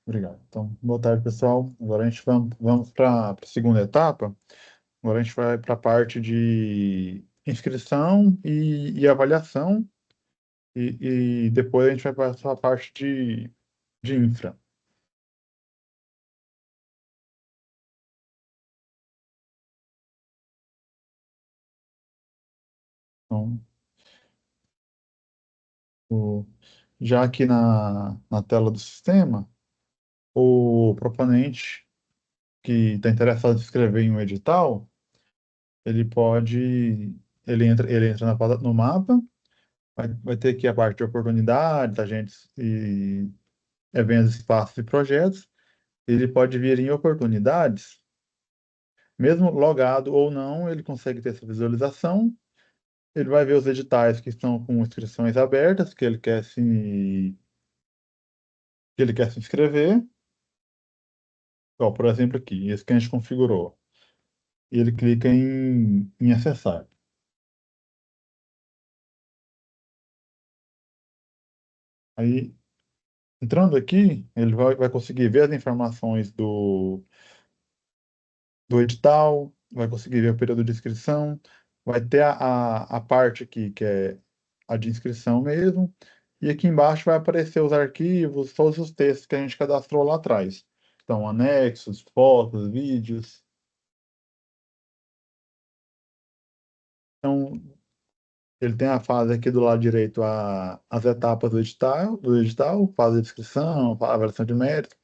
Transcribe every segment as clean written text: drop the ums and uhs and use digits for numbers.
Obrigado. Então, boa tarde, pessoal. Agora a gente vamos para a segunda etapa. Agora a gente vai para a parte de inscrição e avaliação, e depois a gente vai para a parte de infra. Então, o- já aqui na tela do sistema, o proponente que está interessado em escrever em um edital, ele pode, ele entra no mapa, vai ter aqui a parte de oportunidades, agentes e eventos, espaços e projetos. Ele pode vir em oportunidades, mesmo logado ou não, ele consegue ter essa visualização. Ele vai ver os editais que estão com inscrições abertas, que ele quer se inscrever. Ó, por exemplo, aqui, esse que a gente configurou. E ele clica em acessar. Aí, entrando aqui, ele vai conseguir ver as informações do edital, vai conseguir ver o período de inscrição, vai ter a parte aqui que é a de inscrição mesmo, e aqui embaixo vai aparecer os arquivos, todos os textos que a gente cadastrou lá atrás. Então, anexos, fotos, vídeos. Então, ele tem a fase aqui do lado direito, as etapas do edital, fase de inscrição, avaliação de mérito.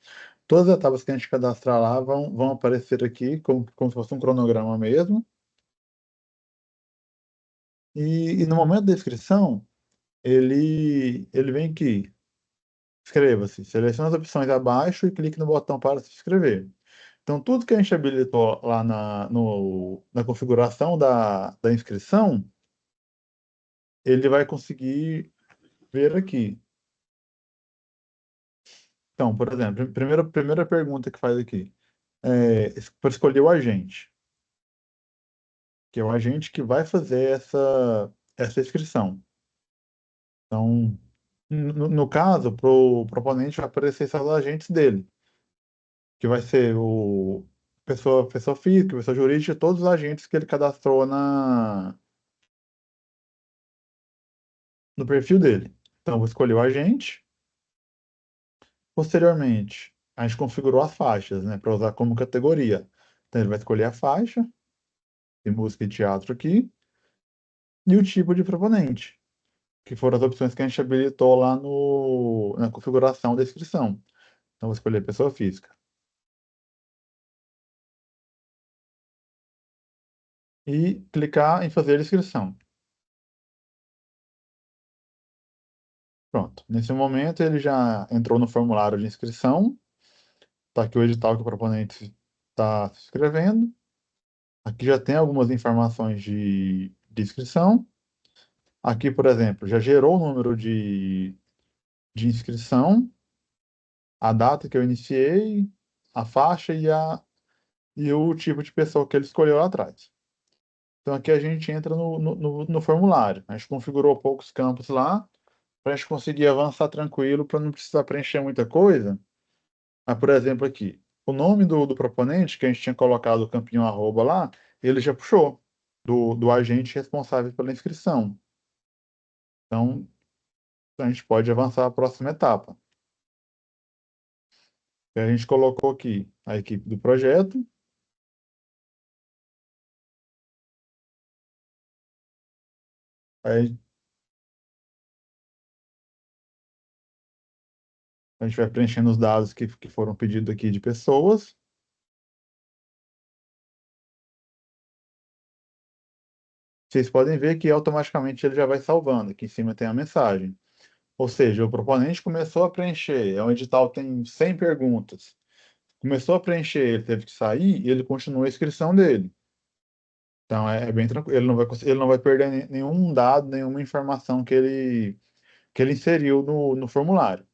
Todas as etapas que a gente cadastrar lá vão aparecer aqui como se fosse um cronograma mesmo. E no momento da inscrição, ele vem aqui, inscreva-se, selecione as opções abaixo e clique no botão para se inscrever. Então, tudo que a gente habilitou lá na configuração da inscrição, ele vai conseguir ver aqui. Então, por exemplo, primeira pergunta que faz aqui é para escolher o agente, que é o agente que vai fazer essa inscrição. Então, no caso, para o proponente vai aparecer só os agentes dele, que vai ser o pessoa física, pessoa jurídica, todos os agentes que ele cadastrou no perfil dele. Então, eu vou escolher o agente. Posteriormente, a gente configurou as faixas, né, para usar como categoria. Então, ele vai escolher a faixa, de música e teatro aqui, e o tipo de proponente, que foram as opções que a gente habilitou lá na configuração da inscrição. Então, vou escolher pessoa física. E clicar em fazer a inscrição. Pronto. Nesse momento, ele já entrou no formulário de inscrição. Está aqui o edital que o proponente está se inscrevendo. Aqui já tem algumas informações de inscrição. Aqui, por exemplo, já gerou o número de inscrição, a data que eu iniciei, a faixa e o tipo de pessoa que ele escolheu lá atrás. Então aqui a gente entra no formulário. A gente configurou poucos campos lá para a gente conseguir avançar tranquilo, para não precisar preencher muita coisa. Mas, por exemplo, aqui, o nome do proponente, que a gente tinha colocado o campinho arroba lá, ele já puxou do agente responsável pela inscrição. Então, a gente pode avançar à próxima etapa. E a gente colocou aqui a equipe do projeto, aí a gente vai preenchendo os dados que foram pedidos aqui de pessoas. Vocês podem ver que automaticamente ele já vai salvando. Aqui em cima tem a mensagem. Ou seja, o proponente começou a preencher, é um edital tem 100 perguntas. Começou a preencher, ele teve que sair e ele continua a inscrição dele. Então é bem tranquilo, ele não vai perder nenhum dado, nenhuma informação que ele inseriu no formulário.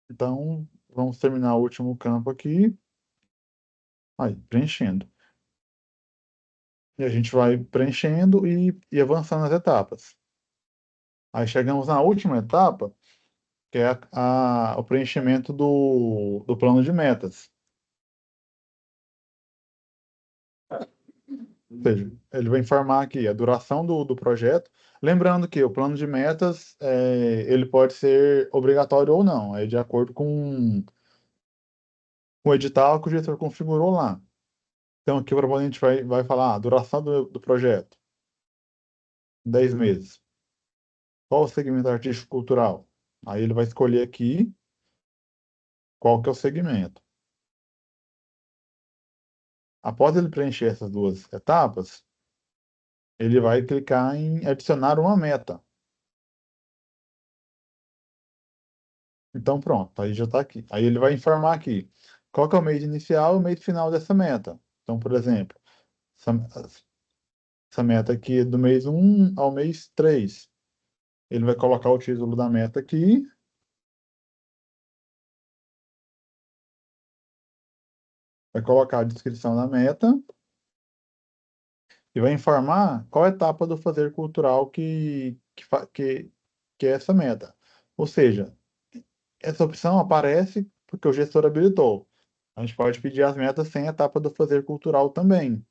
Então, vamos terminar o último campo aqui, aí, preenchendo. E a gente vai preenchendo e avançando as etapas. Aí chegamos na última etapa, que é o preenchimento do plano de metas. Ou seja, ele vai informar aqui a duração do projeto. Lembrando que o plano de metas, ele pode ser obrigatório ou não, é de acordo com o edital que o gestor configurou lá. Então, aqui o proponente vai falar a duração do projeto, 10 meses. Qual o segmento artístico-cultural? Aí ele vai escolher aqui qual que é o segmento. Após ele preencher essas duas etapas, ele vai clicar em adicionar uma meta. Então, pronto, aí já está aqui. Aí ele vai informar aqui qual que é o mês inicial e o mês final dessa meta. Então, por exemplo, essa, essa meta aqui é do mês 1 ao mês 3. Ele vai colocar o título da meta aqui, vai colocar a descrição da meta e vai informar qual etapa do fazer cultural que é essa meta. Ou seja, essa opção aparece porque o gestor habilitou. A gente pode pedir as metas sem etapa do fazer cultural também.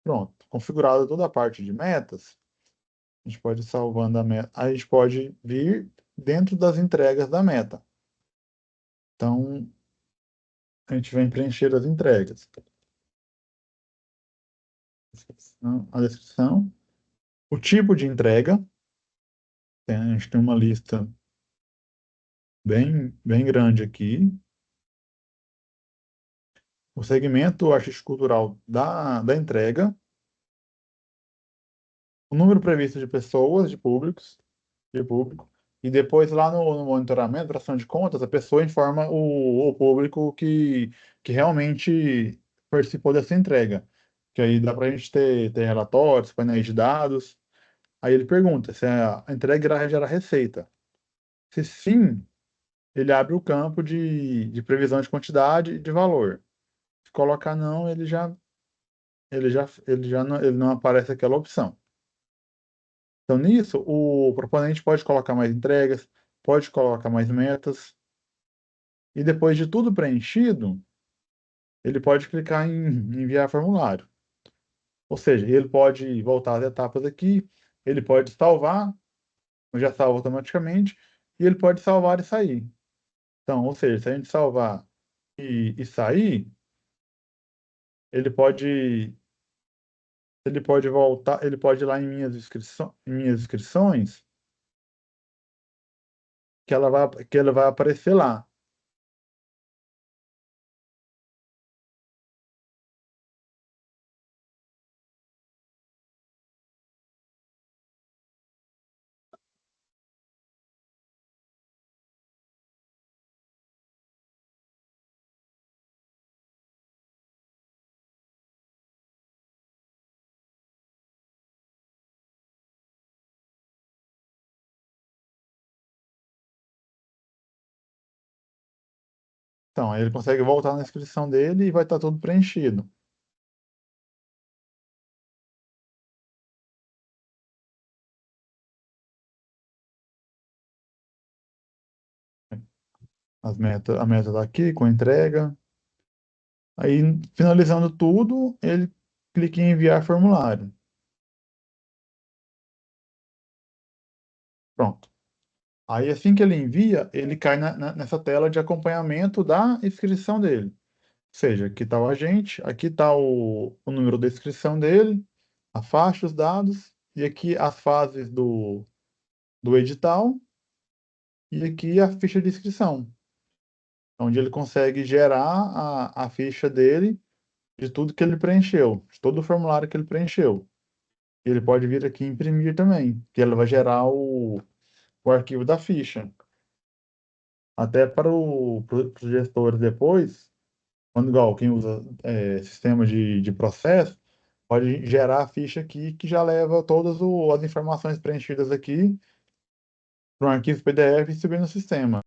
Pronto, configurada toda a parte de metas, a gente pode ir salvando a meta. A gente pode vir dentro das entregas da meta. Então, a gente vem preencher as entregas. A descrição, o tipo de entrega, a gente tem uma lista bem grande aqui. O segmento artístico-cultural da entrega, o número previsto de pessoas, de público, e depois lá no monitoramento, prestação de contas, a pessoa informa o público que realmente participou dessa entrega. Que aí dá para a gente ter relatórios, painéis de dados. Aí ele pergunta se a entrega irá gerar receita. Se sim, ele abre o campo de previsão de quantidade e de valor. Se colocar não, ele não aparece aquela opção. Então, nisso, o proponente pode colocar mais entregas, pode colocar mais metas, e depois de tudo preenchido, ele pode clicar em enviar formulário. Ou seja, ele pode voltar às etapas aqui, ele pode salvar, já salva automaticamente, e ele pode salvar e sair. Então, ou seja, se a gente salvar e sair, ele pode, ele pode voltar, ele pode ir lá em minhas inscrições, que ela vai aparecer lá. Então, aí ele consegue voltar na inscrição dele e vai estar tudo preenchido. A meta está aqui com entrega. Aí, finalizando tudo, ele clica em enviar formulário. Pronto. Aí, assim que ele envia, ele cai nessa tela de acompanhamento da inscrição dele. Ou seja, aqui está o agente, aqui está o número da inscrição dele, a faixa, os dados, e aqui as fases do edital, e aqui a ficha de inscrição, onde ele consegue gerar a ficha dele de tudo que ele preencheu, de todo o formulário que ele preencheu. Ele pode vir aqui e imprimir também, que ele vai gerar o arquivo da ficha. Até para os gestores depois, quando igual quem usa sistema de processo, pode gerar a ficha aqui que já leva todas as informações preenchidas aqui para um arquivo PDF e subir no sistema.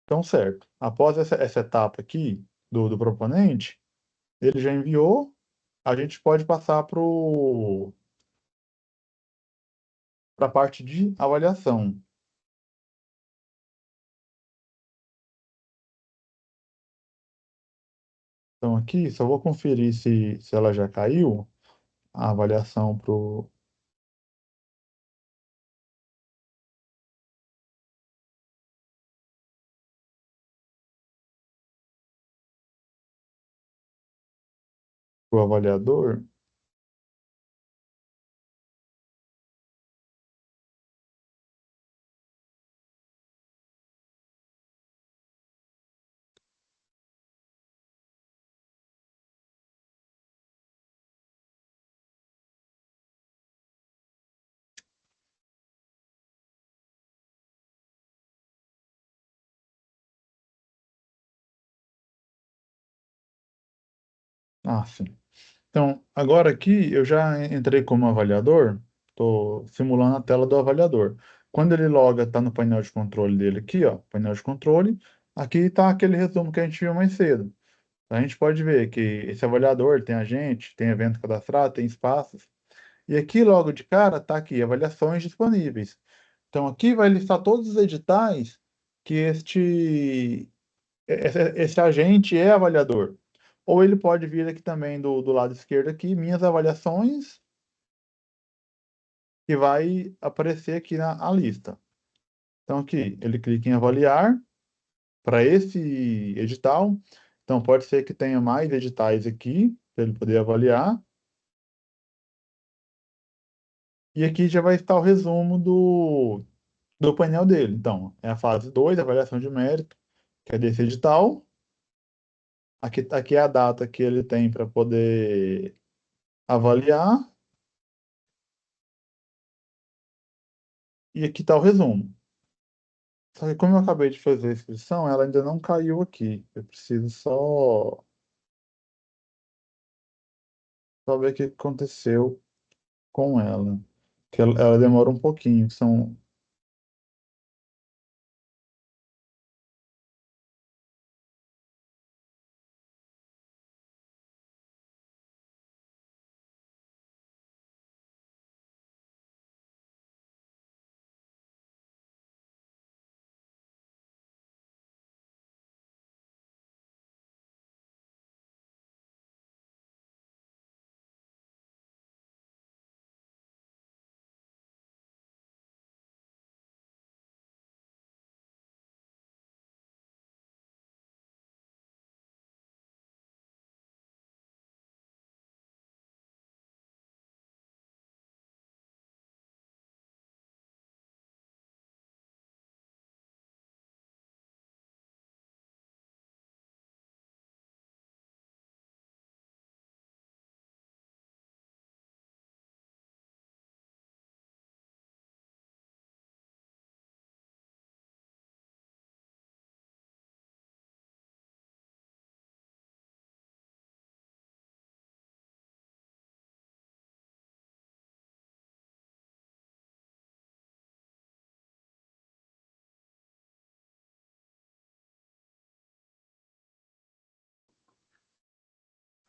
Então, certo. Após essa etapa aqui do proponente, ele já enviou, a gente pode passar para a parte de avaliação. Então, aqui, só vou conferir se ela já caiu, a avaliação para o avaliador. Ah, sim. Então, agora aqui eu já entrei como avaliador, estou simulando a tela do avaliador. Quando ele loga, está no painel de controle dele aqui, ó, painel de controle. Aqui está aquele resumo que a gente viu mais cedo. A gente pode ver que esse avaliador tem agente, tem evento cadastrado, tem espaços. E aqui, logo de cara, está aqui, avaliações disponíveis. Então, aqui vai listar todos os editais que esse agente é avaliador. Ou ele pode vir aqui também do lado esquerdo aqui, minhas avaliações, que vai aparecer aqui na a lista. Então, aqui, ele clica em avaliar para esse edital. Então, pode ser que tenha mais editais aqui, para ele poder avaliar. E aqui já vai estar o resumo do painel dele. Então, é a fase 2, avaliação de mérito, que é desse edital. Aqui é a data que ele tem para poder avaliar. E aqui está o resumo. Só que como eu acabei de fazer a inscrição, ela ainda não caiu aqui. Eu preciso só ver o que aconteceu com ela. Que ela demora um pouquinho.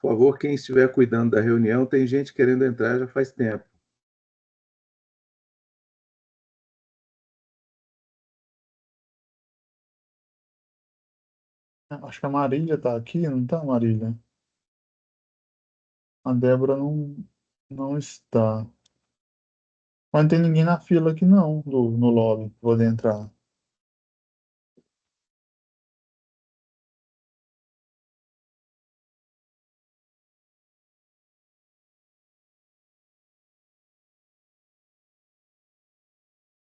Por favor, quem estiver cuidando da reunião, tem gente querendo entrar já faz tempo. Acho que a Marília está aqui, não está, Marília? A Débora não está. Mas não tem ninguém na fila aqui, não, no lobby, pra poder entrar.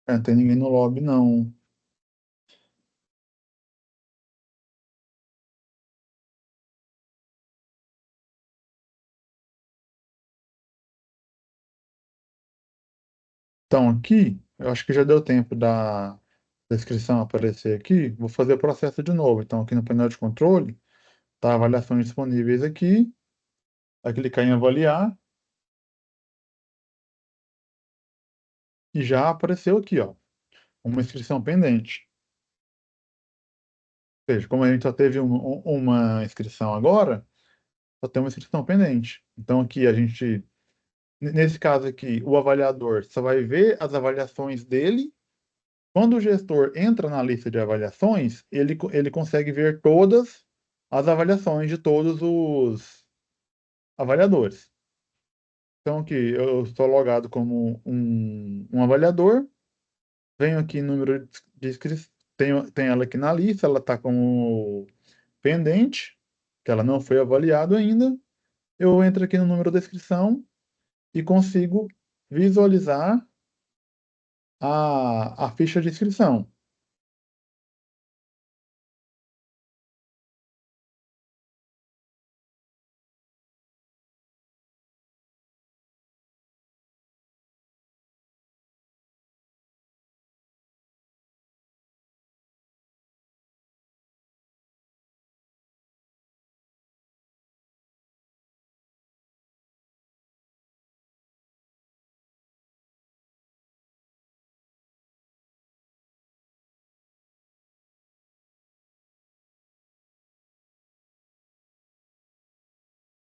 Não tem ninguém no lobby, não. Então, aqui, eu acho que já deu tempo da inscrição aparecer aqui. Vou fazer o processo de novo. Então, aqui no painel de controle, tá avaliações disponíveis aqui. Vai clicar em avaliar e já apareceu aqui, ó, uma inscrição pendente. Ou seja, como a gente só teve uma inscrição agora, só tem uma inscrição pendente. Então aqui a gente, nesse caso aqui, o avaliador só vai ver as avaliações dele. Quando o gestor entra na lista de avaliações, ele consegue ver todas as avaliações de todos os avaliadores. Então aqui eu estou logado como um avaliador, venho aqui número de inscrição, tenho ela aqui na lista, ela está como pendente, que ela não foi avaliada ainda. Eu entro aqui no número da inscrição e consigo visualizar a ficha de inscrição.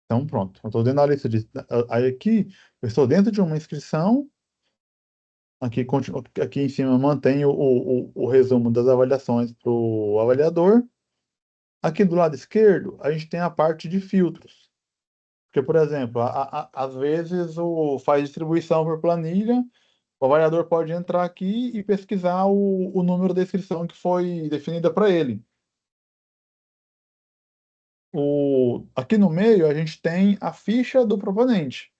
Então, pronto. Eu estou dentro da lista de. Aí aqui, eu estou dentro de uma inscrição. Aqui em cima mantém o resumo das avaliações para o avaliador. Aqui do lado esquerdo, a gente tem a parte de filtros. Porque, por exemplo, às vezes faz distribuição por planilha, o avaliador pode entrar aqui e pesquisar o número da inscrição que foi definida para ele. Aqui no meio, a gente tem a ficha do proponente.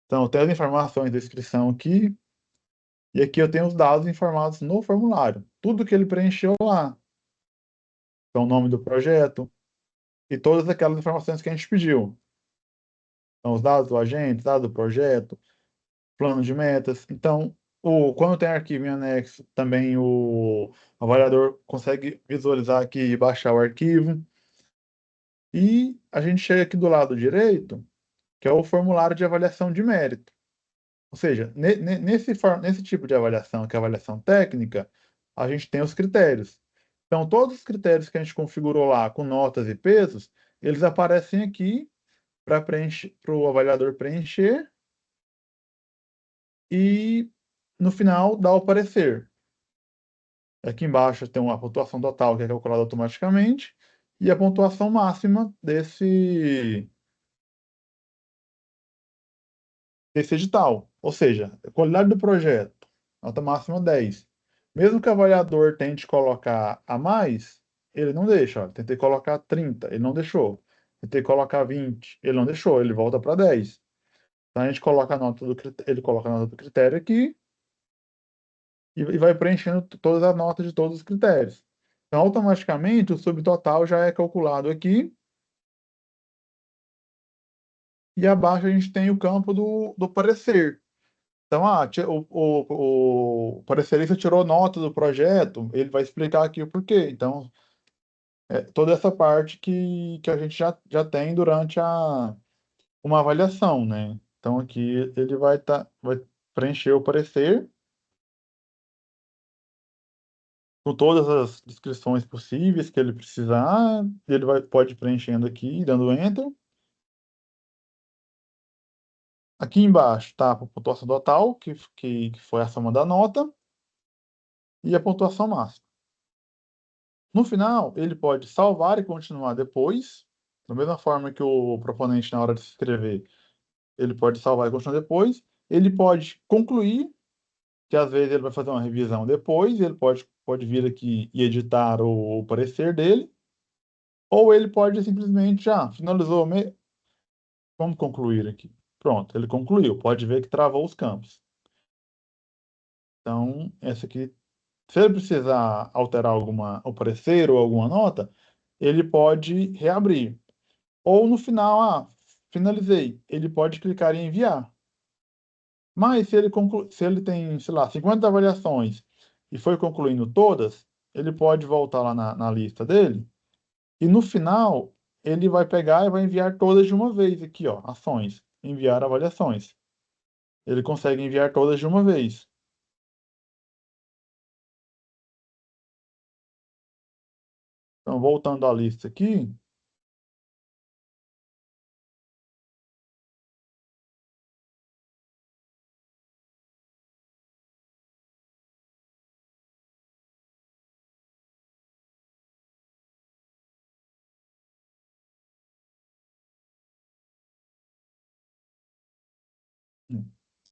Então, tem as informações da inscrição aqui, e aqui eu tenho os dados informados no formulário. Tudo que ele preencheu lá. Então, o nome do projeto e todas aquelas informações que a gente pediu. Então, os dados do agente, dados do projeto, plano de metas. Então, quando tem arquivo em anexo, também o avaliador consegue visualizar aqui e baixar o arquivo. E a gente chega aqui do lado direito, que é o formulário de avaliação de mérito. Ou seja, nesse tipo de avaliação, que é a avaliação técnica, a gente tem os critérios. Então, todos os critérios que a gente configurou lá com notas e pesos, eles aparecem aqui para o avaliador preencher e, no final, dar o parecer. Aqui embaixo tem uma pontuação total que é calculada automaticamente e a pontuação máxima desse edital. Ou seja, a qualidade do projeto, nota máxima 10. Mesmo que o avaliador tente colocar a mais, ele não deixa. Ó, tentei colocar 30, ele não deixou. Tentei colocar 20, ele não deixou, ele volta para 10. Então a gente coloca a nota do critério, ele coloca a nota do critério aqui e vai preenchendo todas as notas de todos os critérios. Então, automaticamente, o subtotal já é calculado aqui e abaixo a gente tem o campo do parecer. Então, o parecerista tirou nota do projeto, ele vai explicar aqui o porquê. Então, toda essa parte que a gente já tem durante uma avaliação, né? Então, aqui ele vai preencher o parecer com todas as descrições possíveis que ele precisar, ele pode ir preenchendo aqui, dando Enter. Aqui embaixo está a pontuação total, que foi a soma da nota, e a pontuação máxima. No final, ele pode salvar e continuar depois, da mesma forma que o proponente, na hora de se inscrever, ele pode salvar e continuar depois. Ele pode concluir, que às vezes ele vai fazer uma revisão depois, ele pode vir aqui e editar o parecer dele, ou ele pode simplesmente, já finalizou, vamos concluir aqui. Pronto, ele concluiu. Pode ver que travou os campos. Então, essa aqui, se ele precisar alterar o parecer ou alguma nota, ele pode reabrir. Ou no final, finalizei. Ele pode clicar em enviar. Mas se ele tem, sei lá, 50 avaliações e foi concluindo todas, ele pode voltar lá na lista dele e no final ele vai pegar e vai enviar todas de uma vez aqui, ó, ações, enviar avaliações. Ele consegue enviar todas de uma vez. Então, voltando à lista aqui,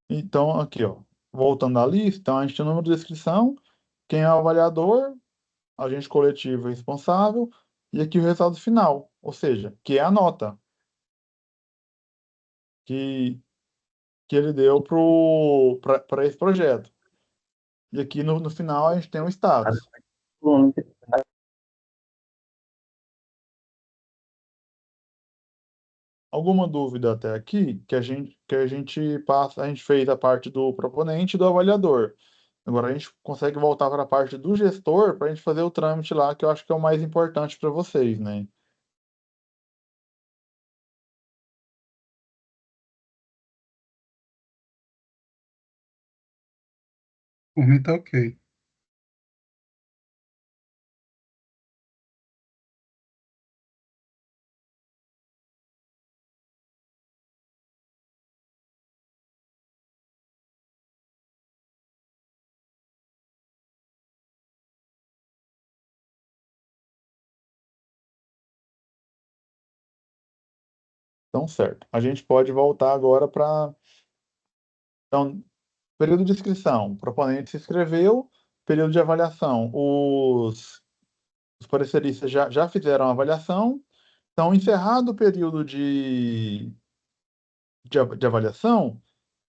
Então, aqui, ó, voltando à lista, então a gente tem o número de inscrição, quem é o avaliador, agente coletivo responsável, e aqui o resultado final, ou seja, que é a nota que, que ele deu para esse projeto. E aqui no final a gente tem o status. Alguma dúvida até aqui que a gente passa, a gente fez a parte do proponente e do avaliador. Agora a gente consegue voltar para a parte do gestor para a gente fazer o trâmite lá, que eu acho que é o mais importante para vocês, né? Por mim tá ok. Então, certo. A gente pode voltar agora para. Então, período de inscrição. O proponente se inscreveu. Período de avaliação. Os pareceristas já fizeram a avaliação. Então, encerrado o período de avaliação,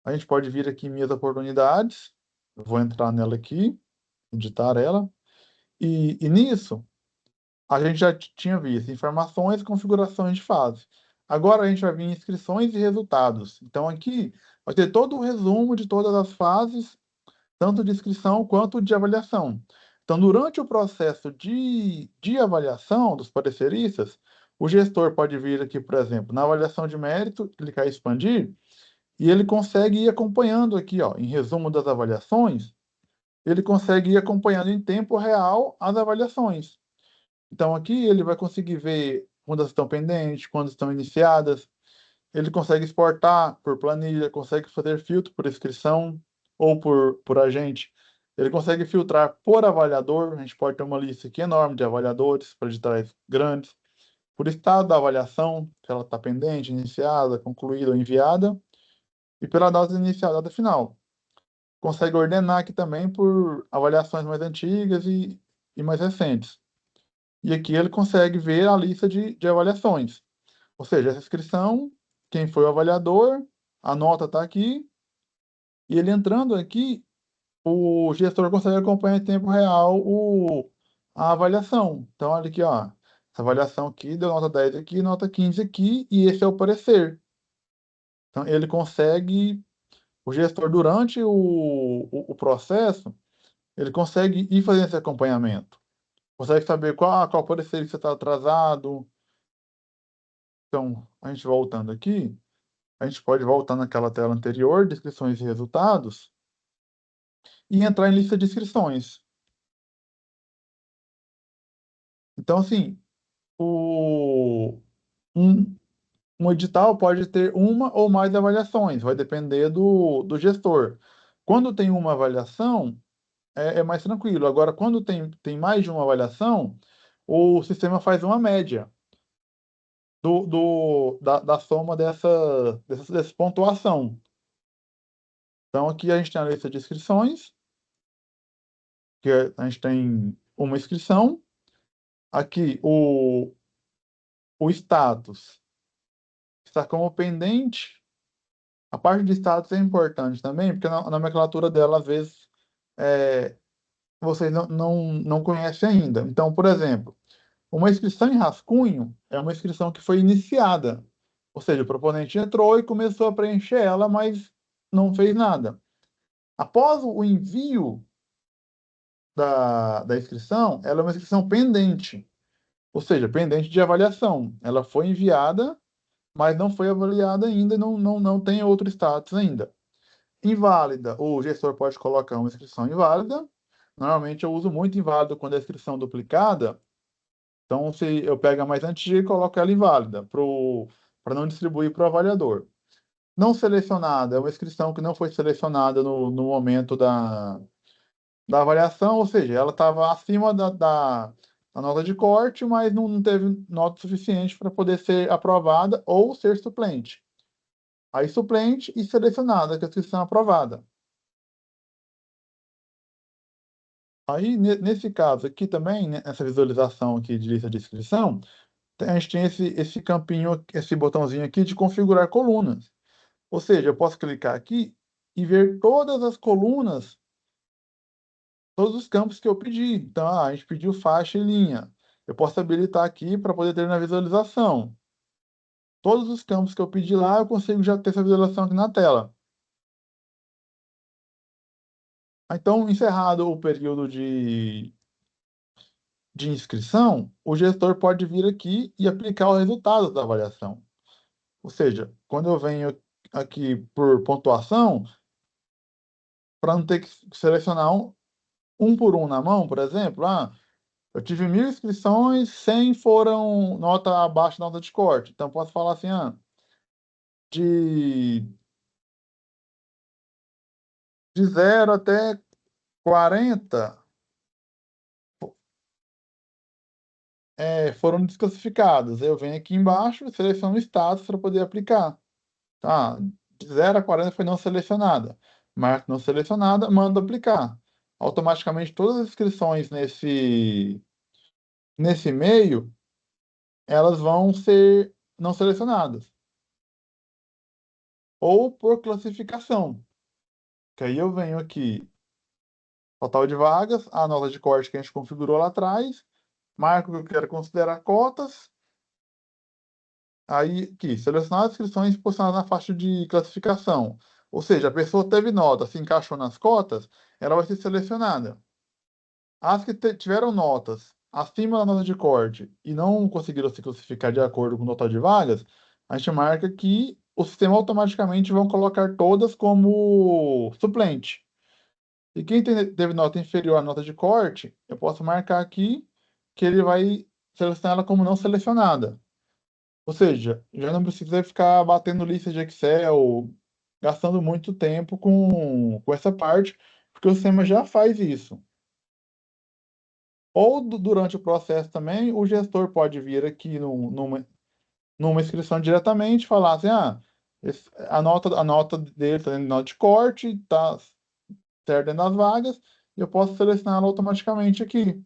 a gente pode vir aqui em minhas oportunidades. Eu vou entrar nela aqui, editar ela. E nisso, a gente já tinha visto informações e configurações de fase. Agora a gente vai vir em inscrições e resultados. Então aqui vai ter todo o resumo de todas as fases, tanto de inscrição quanto de avaliação. Então, durante o processo de avaliação dos pareceristas, o gestor pode vir aqui, por exemplo, na avaliação de mérito, clicar em expandir, e ele consegue ir acompanhando aqui, ó, em resumo das avaliações, ele consegue ir acompanhando em tempo real as avaliações. Então, aqui ele vai conseguir ver quando elas estão pendentes, quando estão iniciadas. Ele consegue exportar por planilha, consegue fazer filtro por inscrição ou por agente. Ele consegue filtrar por avaliador. A gente pode ter uma lista aqui enorme de avaliadores para editais grandes. Por estado da avaliação, se ela está pendente, iniciada, concluída ou enviada. E pela data inicial, data final. Consegue ordenar aqui também por avaliações mais antigas e mais recentes. E aqui ele consegue ver a lista de avaliações. Ou seja, essa inscrição, quem foi o avaliador, a nota está aqui, e ele entrando aqui, o gestor consegue acompanhar em tempo real a avaliação. Então, olha aqui, ó, essa avaliação aqui deu nota 10 aqui, nota 15 aqui, e esse é o parecer. Então, ele consegue, o gestor, durante o processo, ele consegue ir fazendo esse acompanhamento. Consegue saber qual parecer que você está atrasado. Então, a gente voltando aqui, a gente pode voltar naquela tela anterior, descrições e resultados, e entrar em lista de inscrições. Então, assim, o, um, um edital pode ter uma ou mais avaliações, vai depender do gestor. Quando tem uma avaliação, é mais tranquilo. Agora, quando tem mais de uma avaliação, o sistema faz uma média da soma dessa pontuação. Então, aqui a gente tem a lista de inscrições, que a gente tem uma inscrição. Aqui, o status está como pendente. A parte de status é importante também, porque na nomenclatura dela, às vezes, é, vocês não conhecem ainda. Então, por exemplo, uma inscrição em rascunho é uma inscrição que foi iniciada. Ou seja, o proponente entrou e começou a preencher ela, mas não fez nada. Após o envio da inscrição, ela é uma inscrição pendente. Ou seja, pendente de avaliação. Ela foi enviada, mas não foi avaliada ainda, não tem outro status ainda. Inválida, o gestor pode colocar uma inscrição inválida. Normalmente eu uso muito inválido quando é inscrição duplicada. Então, se eu pego a mais antiga e coloco ela inválida, para não distribuir para o avaliador. Não selecionada é uma inscrição que não foi selecionada no momento da avaliação, ou seja, ela estava acima da nota de corte, mas não teve nota suficiente para poder ser aprovada ou ser suplente. Aí suplente e selecionada, que é a inscrição aprovada. Aí, nesse caso aqui também, né, nessa visualização aqui de lista de inscrição, a gente tem esse campinho, esse botãozinho aqui de configurar colunas. Ou seja, eu posso clicar aqui e ver todas as colunas, todos os campos que eu pedi. Então, a gente pediu faixa e linha. Eu posso habilitar aqui para poder ter na visualização. Todos os campos que eu pedi lá, eu consigo já ter essa visualização aqui na tela. Então, encerrado o período de inscrição, o gestor pode vir aqui e aplicar o resultado da avaliação. Ou seja, quando eu venho aqui por pontuação, para não ter que selecionar um por um na mão, por exemplo, eu tive 1.000 inscrições, 100 foram nota abaixo da nota de corte. Então, posso falar assim, de, de 0 até 40 foram desclassificados. Eu venho aqui embaixo, seleciono o status para poder aplicar. Tá? De 0 a 40 foi não selecionada. Marco não selecionada, mando aplicar. Automaticamente todas as inscrições nesse e-mail, elas vão ser não selecionadas. Ou por classificação. Que aí eu venho aqui, total de vagas, a nota de corte que a gente configurou lá atrás, marco que eu quero considerar cotas, aí aqui, selecionar as inscrições posicionadas na faixa de classificação. Ou seja, a pessoa teve nota, se encaixou nas cotas, ela vai ser selecionada. As que tiveram notas acima da nota de corte e não conseguiram se classificar de acordo com o total de vagas, a gente marca que o sistema automaticamente vão colocar todas como suplente. E quem teve nota inferior à nota de corte, eu posso marcar aqui que ele vai selecionar ela como não selecionada. Ou seja, já não precisa ficar batendo lista de Excel, gastando muito tempo com essa parte, porque o sistema já faz isso. Ou durante o processo também, o gestor pode vir aqui numa inscrição diretamente e falar assim, a nota dele está dentro da nota de corte, está certo dentro das vagas, e eu posso selecioná-la automaticamente aqui.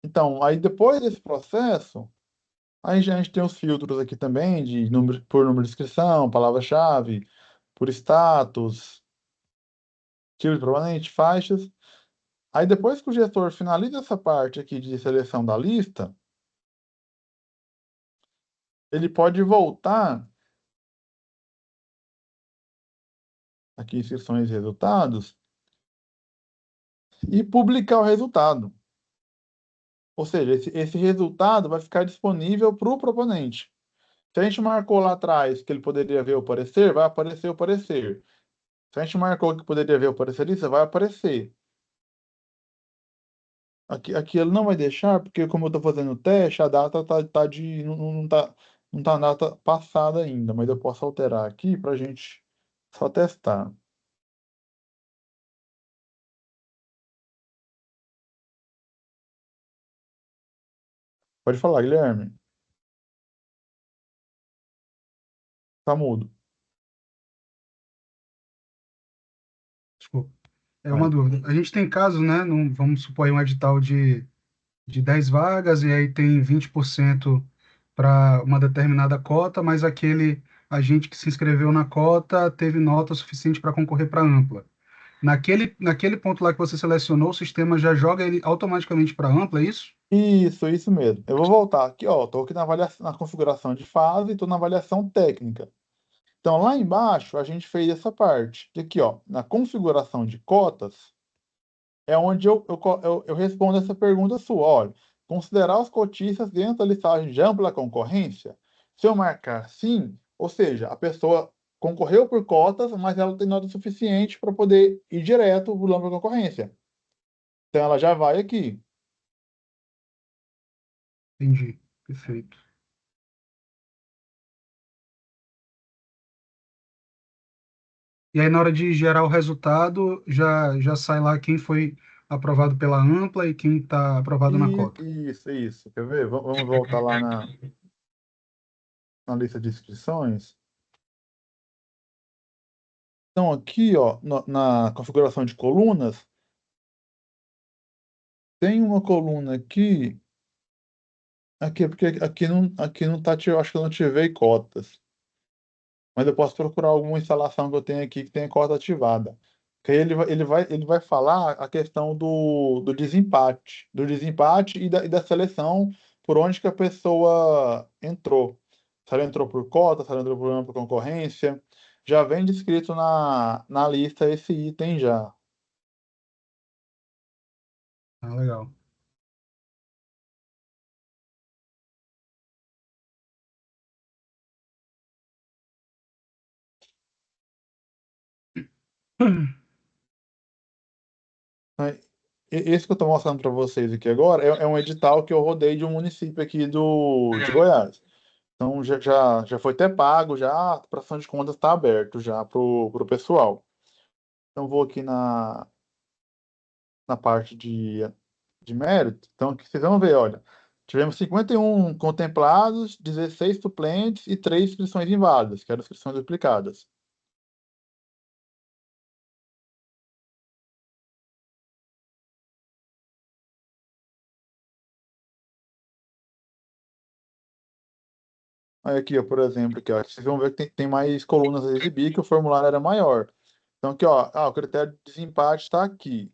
Então, aí depois desse processo, aí a gente tem os filtros aqui também, de número, por número de inscrição, palavra-chave, por status, tipo de provavelmente, faixas. Aí depois que o gestor finaliza essa parte aqui de seleção da lista, ele pode voltar aqui inscrições e resultados e publicar o resultado. Ou seja, esse resultado vai ficar disponível para o proponente. Se a gente marcou lá atrás que ele poderia ver o parecer, vai aparecer o parecer. Se a gente marcou que poderia ver o parecer lista, vai aparecer. Aqui ele não vai deixar, porque como eu estou fazendo o teste, a data não tá a data passada ainda, mas eu posso alterar aqui para a gente só testar. Pode falar, Guilherme. Tá mudo. Desculpa. É uma Aí. dúvida. A gente tem casos, né? Vamos supor aí um edital de 10 vagas, e aí tem 20% para uma determinada cota, mas aquele agente que se inscreveu na cota teve nota suficiente para concorrer para ampla. Naquele ponto lá que você selecionou, o sistema já joga ele automaticamente para ampla, é isso? Isso mesmo. Eu vou voltar aqui, ó. Estou aqui na configuração de fase, estou na avaliação técnica. Então, lá embaixo, a gente fez essa parte. E aqui, ó, na configuração de cotas, é onde eu respondo essa pergunta sua. Olha, considerar os cotistas dentro da listagem de ampla concorrência? Se eu marcar sim, ou seja, a pessoa concorreu por cotas, mas ela tem nota suficiente para poder ir direto para o ampla concorrência. Então, ela já vai aqui. Entendi. Perfeito. E aí, na hora de gerar o resultado, já sai lá quem foi aprovado pela ampla e quem está aprovado na E cota. isso. Quer ver? Vamos voltar lá na lista de inscrições. Então, aqui, ó, na configuração de colunas, tem uma coluna aqui, porque aqui não tá, eu acho que eu não ativei cotas. Mas eu posso procurar alguma instalação que eu tenho aqui que tenha cota ativada. Que aí ele vai falar a questão do desempate e da seleção por onde que a pessoa entrou. Se ela entrou por cota, se ela entrou por concorrência. Já vem descrito na lista esse item já. Ah, legal. Né? Esse que eu estou mostrando para vocês aqui agora é um edital que eu rodei de um município aqui de Goiás. Então já foi até pago, já a prestação de contas está aberto já pro pessoal. Então vou aqui na parte de mérito. Então aqui vocês vão ver, olha, tivemos 51 contemplados, 16 suplentes e 3 inscrições inválidas, que eram inscrições duplicadas. Aí aqui, ó, por exemplo, aqui, ó, vocês vão ver que tem mais colunas a exibir, que o formulário era maior. Então aqui, ó, o critério de desempate está aqui.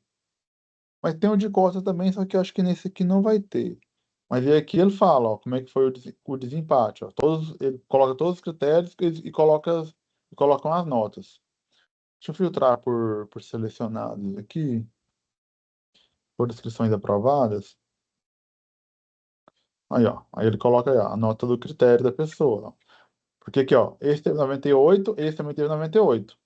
Mas tem o de cota também, só que eu acho que nesse aqui não vai ter. Mas aí aqui ele fala, ó, como é que foi o desempate, ó. Ele coloca todos os critérios e colocam as notas. Deixa eu filtrar por selecionados aqui, por inscrições aprovadas. Aí, ó, aí ele coloca aí, ó, a nota do critério da pessoa, ó. Porque aqui, ó, esse teve 98, esse também teve 98.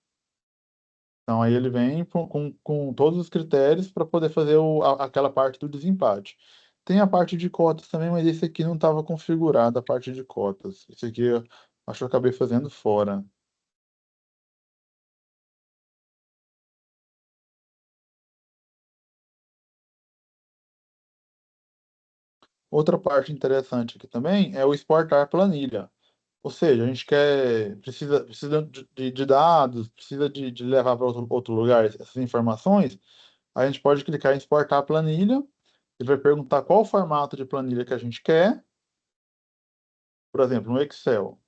Então aí ele vem com todos os critérios para poder fazer aquela parte do desempate. Tem a parte de cotas também, mas esse aqui não estava configurado, a parte de cotas. Esse aqui eu acho que eu acabei fazendo fora. Outra parte interessante aqui também é o exportar planilha. Ou seja, a gente precisa de dados, precisa de levar para outro lugar essas informações. A gente pode clicar em exportar a planilha. Ele vai perguntar qual o formato de planilha que a gente quer. Por exemplo, no Excel.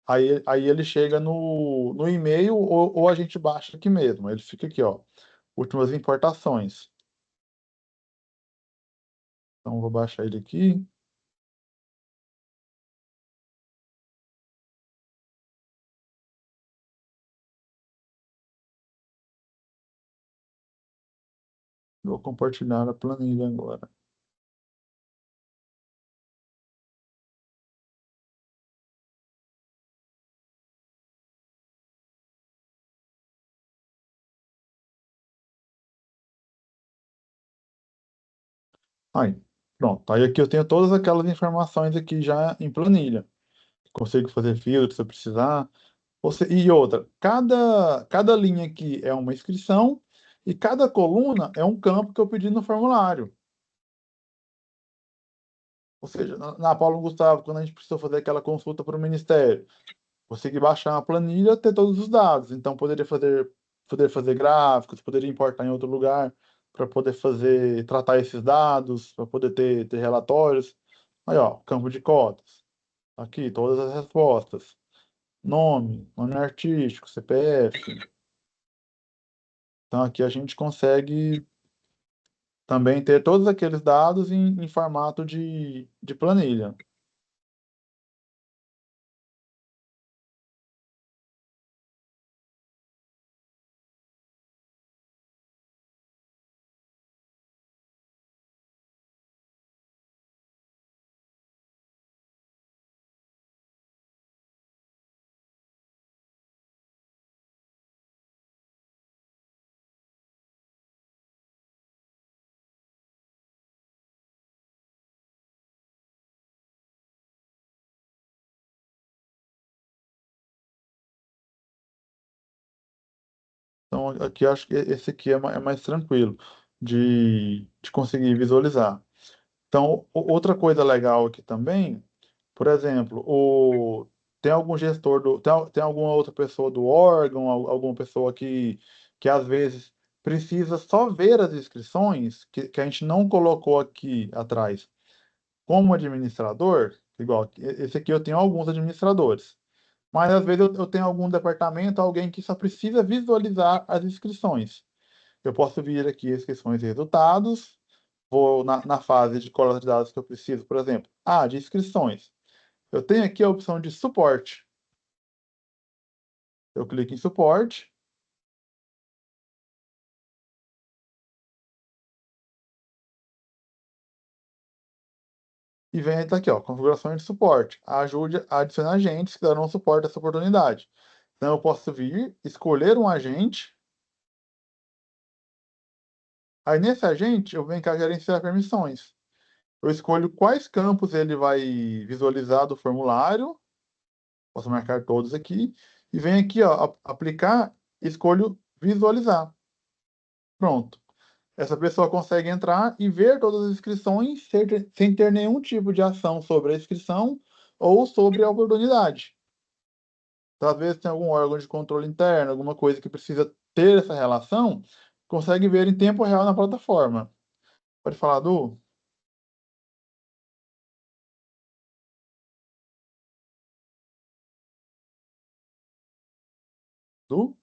Aí ele chega no e-mail ou a gente baixa aqui mesmo. Ele fica aqui, ó. Últimas importações. Então, vou baixar ele aqui. Vou compartilhar a planilha agora. Aí, pronto. Aí aqui eu tenho todas aquelas informações aqui já em planilha. Consigo fazer filtro se eu precisar. E outra, cada linha aqui é uma inscrição e cada coluna é um campo que eu pedi no formulário. Ou seja, na Paulo Gustavo, quando a gente precisou fazer aquela consulta para o Ministério, consegui baixar uma planilha, ter todos os dados. Então, poder fazer gráficos, poderia importar em outro lugar para poder tratar esses dados, para poder ter relatórios. Aí, ó, campo de cotas. Aqui, todas as respostas. Nome artístico, CPF. Então, aqui a gente consegue também ter todos aqueles dados em formato de planilha. Então, aqui eu acho que esse aqui é mais tranquilo de conseguir visualizar. Então, outra coisa legal aqui também, por exemplo, tem algum gestor tem alguma outra pessoa do órgão, alguma pessoa que às vezes precisa só ver as inscrições que a gente não colocou aqui atrás como administrador, igual esse aqui eu tenho alguns administradores. Mas às vezes eu tenho algum departamento, alguém que só precisa visualizar as inscrições. Eu posso vir aqui inscrições e resultados, vou na fase de coleta de dados que eu preciso, por exemplo, de inscrições. Eu tenho aqui a opção de suporte. Eu clico em suporte. E vem tá aqui, ó, configurações de suporte. Ajude a adicionar agentes que darão suporte a essa oportunidade. Então eu posso vir, escolher um agente. Aí nesse agente eu venho cá gerenciar permissões. Eu escolho quais campos ele vai visualizar do formulário. Posso marcar todos aqui. E venho aqui, ó, aplicar, escolho visualizar. Pronto. Essa pessoa consegue entrar e ver todas as inscrições sem ter nenhum tipo de ação sobre a inscrição ou sobre a oportunidade. Então, às vezes tem algum órgão de controle interno, alguma coisa que precisa ter essa relação, consegue ver em tempo real na plataforma. Pode falar, Du? Du?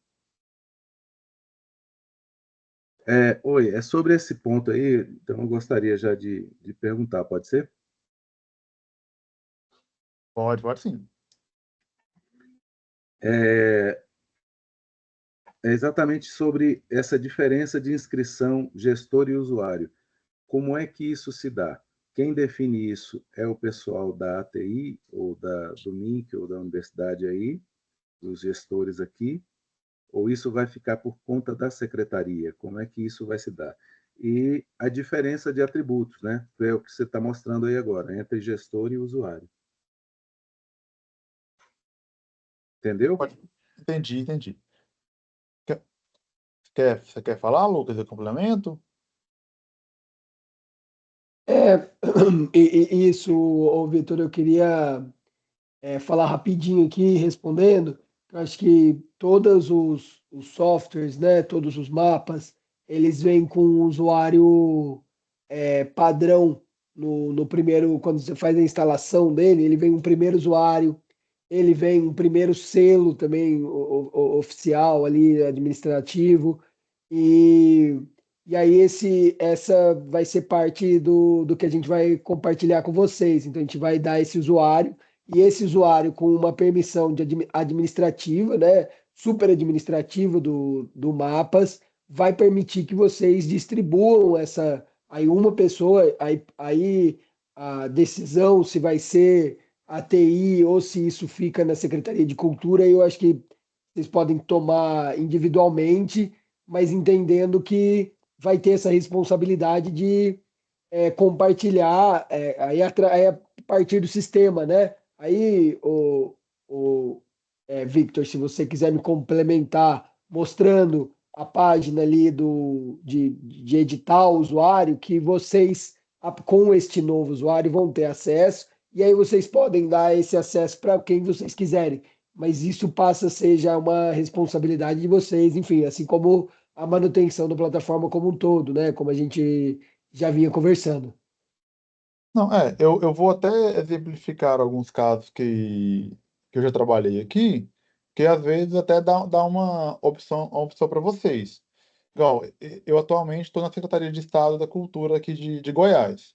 Oi, é sobre esse ponto aí, então eu gostaria já de perguntar, pode ser? Pode sim. É, é exatamente sobre essa diferença de inscrição, gestor e usuário. Como é que isso se dá? Quem define isso é o pessoal da ATI, ou do MINC, ou da universidade aí, os gestores aqui, ou isso vai ficar por conta da secretaria? Como é que isso vai se dar? E a diferença de atributos, né? É o que você está mostrando aí agora, entre gestor e usuário. Entendeu? Pode. Entendi. Quer, você quer falar, Lucas? Eu complemento? É, isso, ô, Vitor, eu queria falar rapidinho aqui, respondendo. Eu acho que todos os softwares, né, todos os mapas, eles vêm com um usuário padrão no primeiro, quando você faz a instalação dele, ele vem um primeiro usuário, ele vem um primeiro selo também oficial ali, administrativo, e, e aí essa vai ser parte do que a gente vai compartilhar com vocês. Então a gente vai dar esse usuário, e esse usuário com uma permissão de administrativa, né, super administrativa do Mapas, vai permitir que vocês distribuam aí uma pessoa, aí a decisão se vai ser a TI ou se isso fica na Secretaria de Cultura, eu acho que vocês podem tomar individualmente, mas entendendo que vai ter essa responsabilidade de compartilhar aí a partir do sistema, né? Aí, Victor, se você quiser me complementar mostrando a página ali de editar o usuário, que vocês, com este novo usuário, vão ter acesso, e aí vocês podem dar esse acesso para quem vocês quiserem. Mas isso passa a ser já uma responsabilidade de vocês, enfim, assim como a manutenção da plataforma como um todo, né? Como a gente já vinha conversando. Não, eu vou até exemplificar alguns casos que eu já trabalhei aqui, que às vezes até dá uma opção para vocês. Igual, eu atualmente estou na Secretaria de Estado da Cultura aqui de Goiás.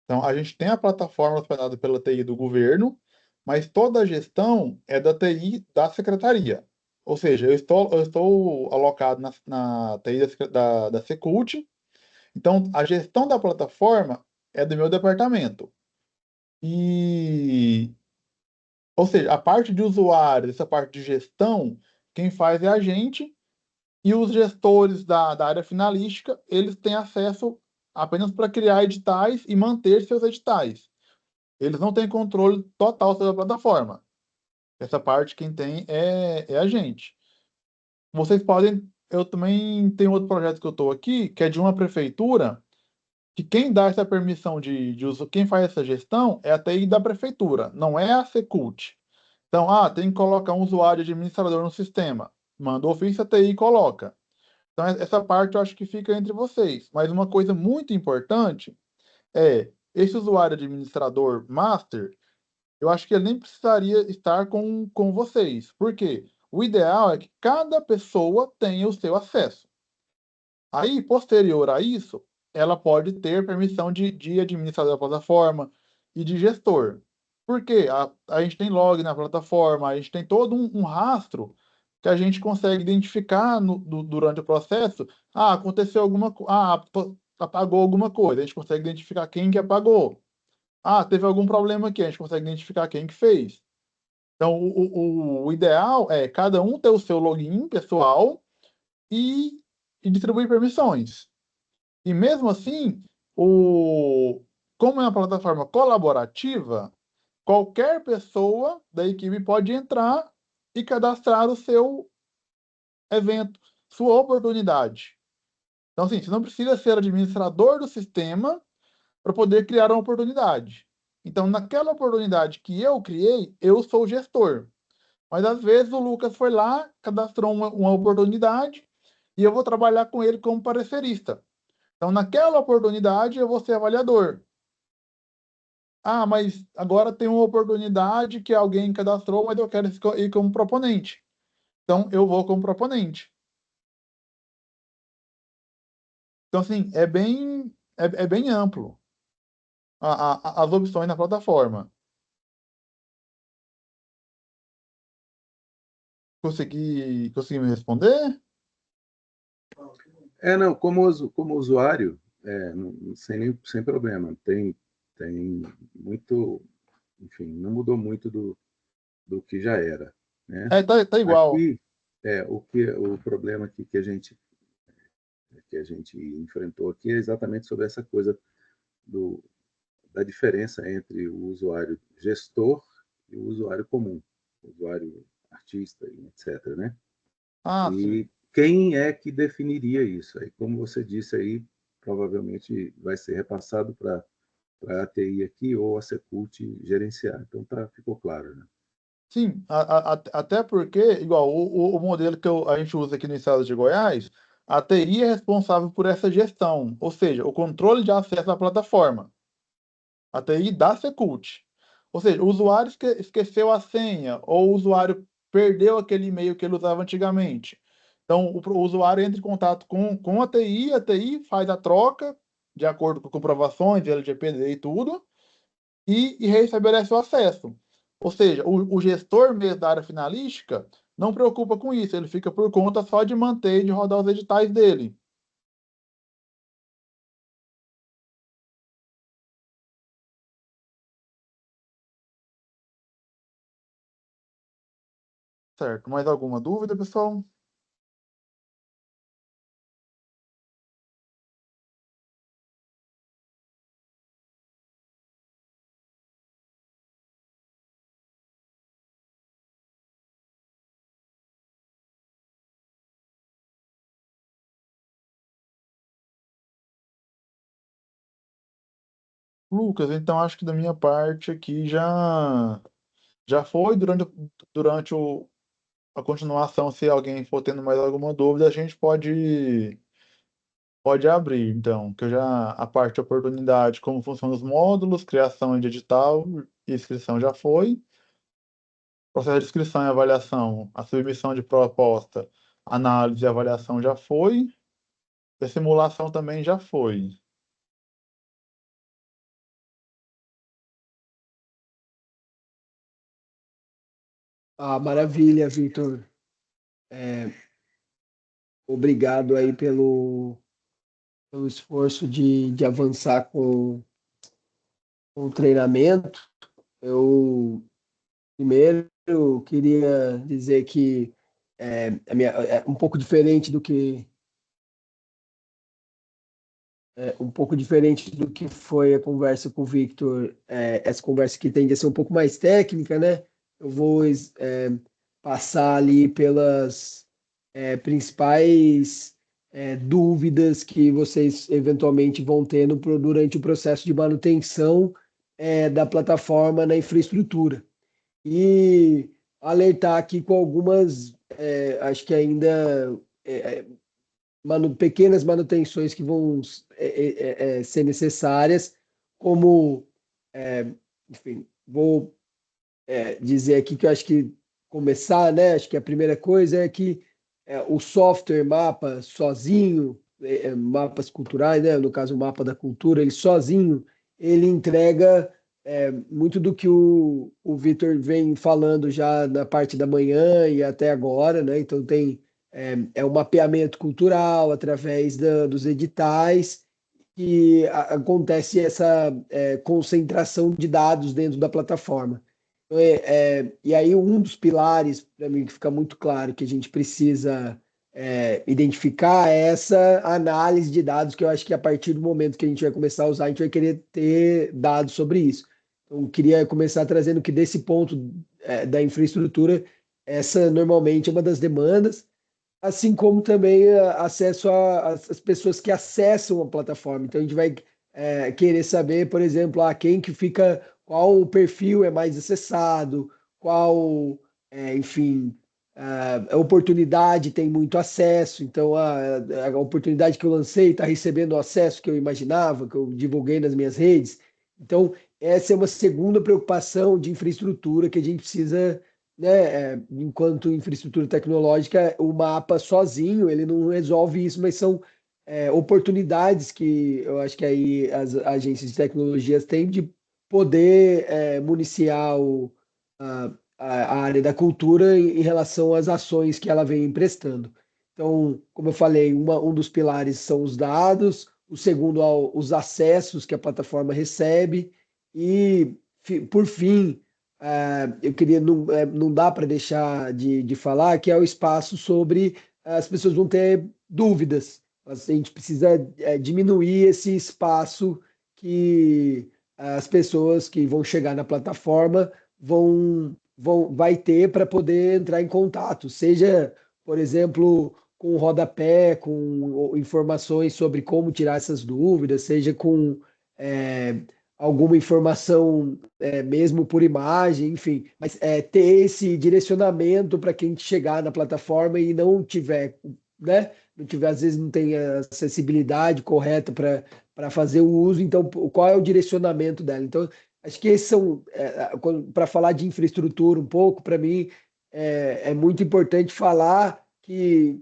Então, a gente tem a plataforma hospedada pela TI do governo, mas toda a gestão é da TI da secretaria. Ou seja, eu estou alocado na TI da Secult, então a gestão da plataforma é do meu departamento. E, ou seja, a parte de usuário, essa parte de gestão, quem faz é a gente, e os gestores da área finalística, eles têm acesso apenas para criar editais e manter seus editais. Eles não têm controle total sobre a plataforma. Essa parte quem tem é a gente. Vocês podem eu também tenho outro projeto que eu estou aqui, que é de uma prefeitura, que quem dá essa permissão de uso, quem faz essa gestão é a TI da prefeitura, não é a Secult. Então, tem que colocar um usuário administrador no sistema. Manda o ofício, a TI coloca. Então, essa parte eu acho que fica entre vocês. Mas uma coisa muito importante é, esse usuário administrador master, eu acho que ele nem precisaria estar com vocês. Por quê? O ideal é que cada pessoa tenha o seu acesso. Aí, posterior a isso, ela pode ter permissão de administrador da plataforma e de gestor. Por quê? A gente tem log na plataforma, a gente tem todo um rastro que a gente consegue identificar durante o processo. Aconteceu alguma coisa. Apagou alguma coisa. A gente consegue identificar quem que apagou. Teve algum problema aqui. A gente consegue identificar quem que fez. Então, o ideal é cada um ter o seu login pessoal e distribuir permissões. E mesmo assim, como é uma plataforma colaborativa, qualquer pessoa da equipe pode entrar e cadastrar o seu evento, sua oportunidade. Então, assim, você não precisa ser administrador do sistema para poder criar uma oportunidade. Então, naquela oportunidade que eu criei, eu sou o gestor. Mas às vezes o Lucas foi lá, cadastrou uma oportunidade e eu vou trabalhar com ele como parecerista. Então, naquela oportunidade, eu vou ser avaliador. Mas agora tem uma oportunidade que alguém cadastrou, mas eu quero ir como proponente. Então, eu vou como proponente. Então, assim, é bem amplo as opções na plataforma. Consegui me responder? Não, como usuário, sem problema. Tem muito, enfim, não mudou muito do que já era, né? Tá igual. Aqui, o problema aqui que a gente enfrentou aqui é exatamente sobre essa coisa da diferença entre o usuário gestor e o usuário comum, o usuário artista, etc., né? Sim. E quem é que definiria isso? Aí, como você disse aí, provavelmente vai ser repassado para a ATI aqui ou a Secult gerenciar. Então ficou claro, né? Sim, até porque, igual o modelo que a gente usa aqui no estado de Goiás, a TI é responsável por essa gestão, ou seja, o controle de acesso à plataforma. A TI da Secult. Ou seja, o usuário esqueceu a senha, ou o usuário perdeu aquele e-mail que ele usava antigamente. Então, o usuário entra em contato com a TI faz a troca, de acordo com comprovações, LGPD e tudo, e restabelece o acesso. Ou seja, o gestor mesmo da área finalística não preocupa com isso, ele fica por conta só de manter e de rodar os editais dele. Certo. Mais alguma dúvida, pessoal? Lucas, então acho que da minha parte aqui já foi durante a continuação, se alguém for tendo mais alguma dúvida, a gente pode abrir, então, que eu já a parte de oportunidade, como funcionam os módulos, criação de edital e inscrição já foi. Processo de inscrição e avaliação, a submissão de proposta, análise e avaliação já foi. E a simulação também já foi. Maravilha, Victor. Obrigado aí pelo esforço de avançar com o treinamento. Eu primeiro queria dizer que é um pouco diferente do que foi a conversa com o Victor, essa conversa que tende a ser um pouco mais técnica, né? Eu vou passar ali principais dúvidas que vocês eventualmente vão tendo durante o processo de manutenção da plataforma na infraestrutura. E alertar aqui com algumas, acho que ainda pequenas manutenções que vão ser necessárias, como, enfim, vou dizer aqui que eu acho que começar, né? Acho que a primeira coisa é que o software mapa sozinho, mapas culturais, né? No caso o mapa da cultura, ele sozinho, ele entrega muito do que o Vitor vem falando já na parte da manhã e até agora, né? Então tem o mapeamento cultural através dos editais que acontece essa concentração de dados dentro da plataforma. E aí, um dos pilares, para mim, que fica muito claro que a gente precisa identificar é essa análise de dados, que eu acho que a partir do momento que a gente vai começar a usar, a gente vai querer ter dados sobre isso. Então, eu queria começar trazendo que desse ponto da infraestrutura, essa normalmente é uma das demandas, assim como também acesso às pessoas que acessam a plataforma. Então, a gente vai querer saber, por exemplo, quem que fica, qual o perfil é mais acessado, qual, enfim, a oportunidade tem muito acesso. Então, a oportunidade que eu lancei está recebendo o acesso que eu imaginava, que eu divulguei nas minhas redes. Então, essa é uma segunda preocupação de infraestrutura que a gente precisa, né, enquanto infraestrutura tecnológica, o mapa sozinho, ele não resolve isso, mas são oportunidades que eu acho que aí as agências de tecnologias têm de poder municiar a área da cultura em relação às ações que ela vem emprestando. Então, como eu falei, um dos pilares são os dados, o segundo, os acessos que a plataforma recebe, e, por fim, eu queria, não dá para deixar de falar, que é o espaço sobre as pessoas vão ter dúvidas. A gente precisa diminuir esse espaço que as pessoas que vão chegar na plataforma vai ter para poder entrar em contato, seja, por exemplo, com rodapé, com informações sobre como tirar essas dúvidas, seja com alguma informação mesmo por imagem, enfim, mas ter esse direcionamento para quem chegar na plataforma e não tiver, né? Não tiver, às vezes não tem a acessibilidade correta para fazer o uso, então qual é o direcionamento dela? Então, acho que esses são, para falar de infraestrutura um pouco, para mim é muito importante falar que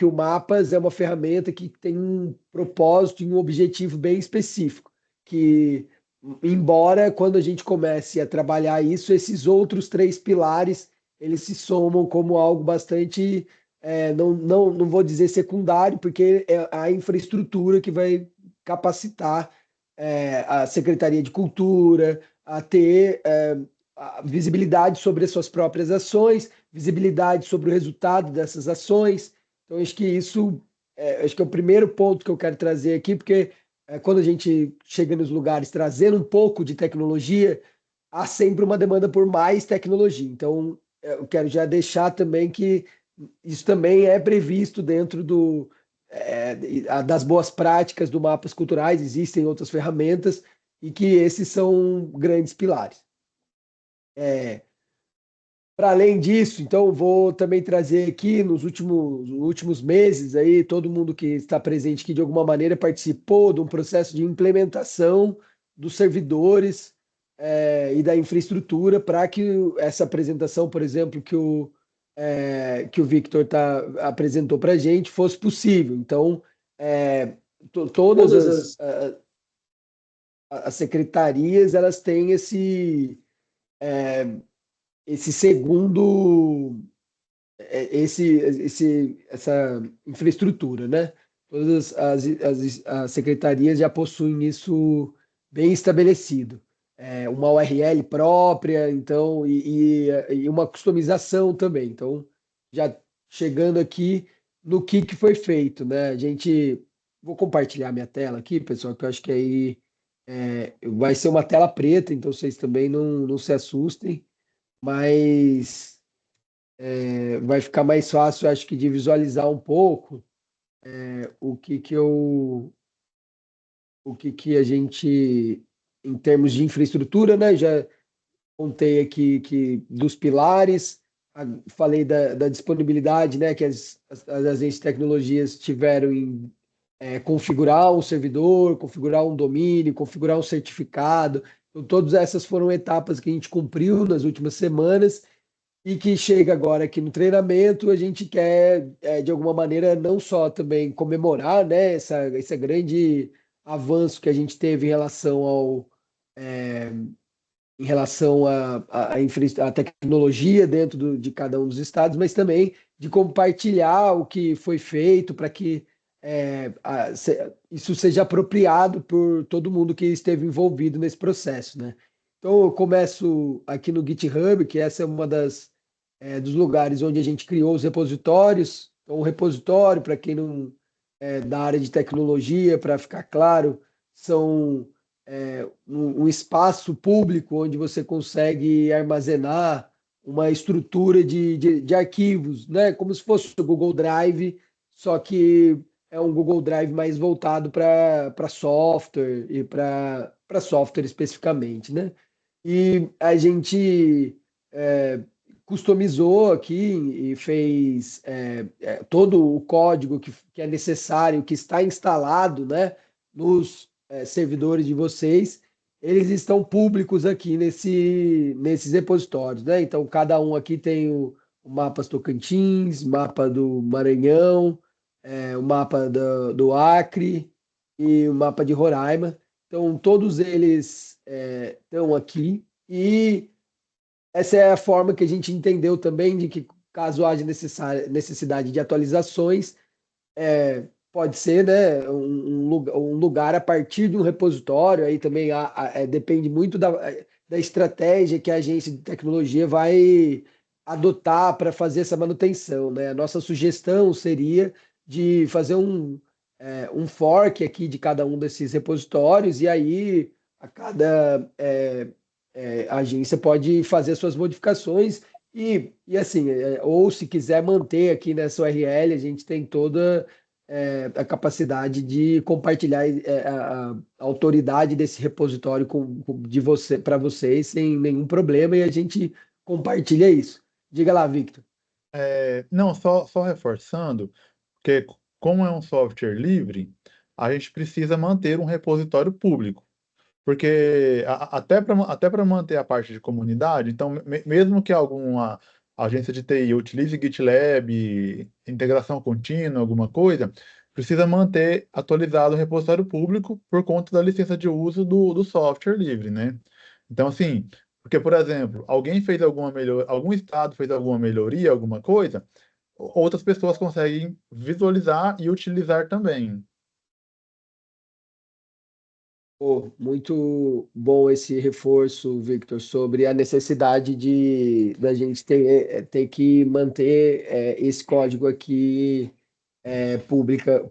o Mapas é uma ferramenta que tem um propósito e um objetivo bem específico, que embora quando a gente comece a trabalhar isso, esses outros três pilares, eles se somam como algo bastante, não vou dizer secundário, porque é a infraestrutura que vai capacitar a Secretaria de Cultura a ter a visibilidade sobre as suas próprias ações, visibilidade sobre o resultado dessas ações. Então, acho que isso acho que é o primeiro ponto que eu quero trazer aqui, porque quando a gente chega nos lugares trazendo um pouco de tecnologia, há sempre uma demanda por mais tecnologia. Então, eu quero já deixar também que isso também é previsto dentro das boas práticas do Mapas Culturais, existem outras ferramentas e que esses são grandes pilares. Para além disso, então, vou também trazer aqui nos últimos meses, aí, todo mundo que está presente aqui de alguma maneira participou de um processo de implementação dos servidores e da infraestrutura para que essa apresentação, por exemplo, que o Victor apresentou para a gente fosse possível. Então, todas as secretarias elas têm esse segundo, essa infraestrutura, né? Todas as secretarias já possuem isso bem estabelecido. Uma URL própria, então, e uma customização também. Então, já chegando aqui no que foi feito, né? Vou compartilhar minha tela aqui, pessoal, que eu acho que aí vai ser uma tela preta, então vocês também não se assustem, mas vai ficar mais fácil, acho que, de visualizar um pouco o que que eu, o que a gente, em termos de infraestrutura, né? Já contei aqui que dos pilares, falei da disponibilidade, né? Que as agências de tecnologias tiveram em configurar um servidor, configurar um domínio, configurar um certificado. Então, todas essas foram etapas que a gente cumpriu nas últimas semanas e que chega agora aqui no treinamento, a gente quer, de alguma maneira, não só também comemorar, né, esse grande avanço que a gente teve em relação à tecnologia dentro de cada um dos estados, mas também de compartilhar o que foi feito para que isso seja apropriado por todo mundo que esteve envolvido nesse processo, né? Então, eu começo aqui no GitHub, que essa é uma dos lugares onde a gente criou os repositórios. Então, o repositório, para quem não é da área de tecnologia, para ficar claro, são um espaço público onde você consegue armazenar uma estrutura de arquivos, né? Como se fosse o Google Drive, só que é um Google Drive mais voltado para software e para software especificamente, né? E a gente customizou aqui e fez todo o código que é necessário, que está instalado, né, nos servidores de vocês, eles estão públicos aqui nesses repositórios, né? Então, cada um aqui tem o mapa Tocantins, mapa do Maranhão, o mapa do Acre e o mapa de Roraima. Então, todos eles estão aqui e essa é a forma que a gente entendeu também de que, caso haja necessidade de atualizações, pode ser, né, um lugar a partir de um repositório. Aí também depende muito da estratégia que a agência de tecnologia vai adotar para fazer essa manutenção, né? A nossa sugestão seria de fazer um fork aqui de cada um desses repositórios, e aí a cada agência pode fazer suas modificações e assim, ou se quiser manter aqui nessa URL, a gente tem toda a capacidade de compartilhar a autoridade desse repositório de você para vocês sem nenhum problema, e a gente compartilha isso. Diga lá, Victor. Não, só reforçando, porque como é um software livre, a gente precisa manter um repositório público. Porque até para manter a parte de comunidade, então, mesmo que alguma agência de TI utilize GitLab, integração contínua, alguma coisa, precisa manter atualizado o repositório público por conta da licença de uso do software livre, né? Então, assim, porque, por exemplo, alguém fez alguma melhoria, algum estado fez alguma melhoria, alguma coisa, outras pessoas conseguem visualizar e utilizar também. Pô, muito bom esse reforço, Victor, sobre a necessidade da gente ter que manter esse código aqui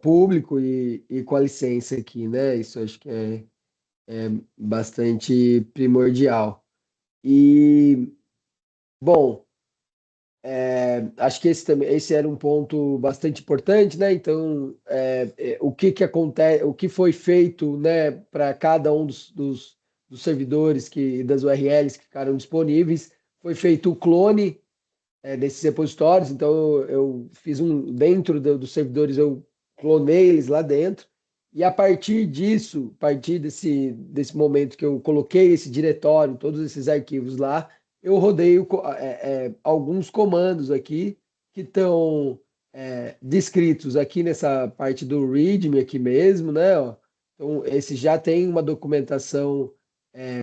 público e com a licença aqui, né? Isso acho que é bastante primordial. E, bom, acho que esse era um ponto bastante importante, né? Então, o que acontece, o que foi feito, né, para cada um dos servidores das URLs que ficaram disponíveis, foi feito o clone desses repositórios. Então, eu fiz dentro dos servidores, eu clonei eles lá dentro. E a partir disso, a partir desse momento que eu coloquei esse diretório, todos esses arquivos lá, eu rodei alguns comandos aqui que estão descritos aqui nessa parte do README aqui mesmo, né? Ó. Então, esse já tem uma documentação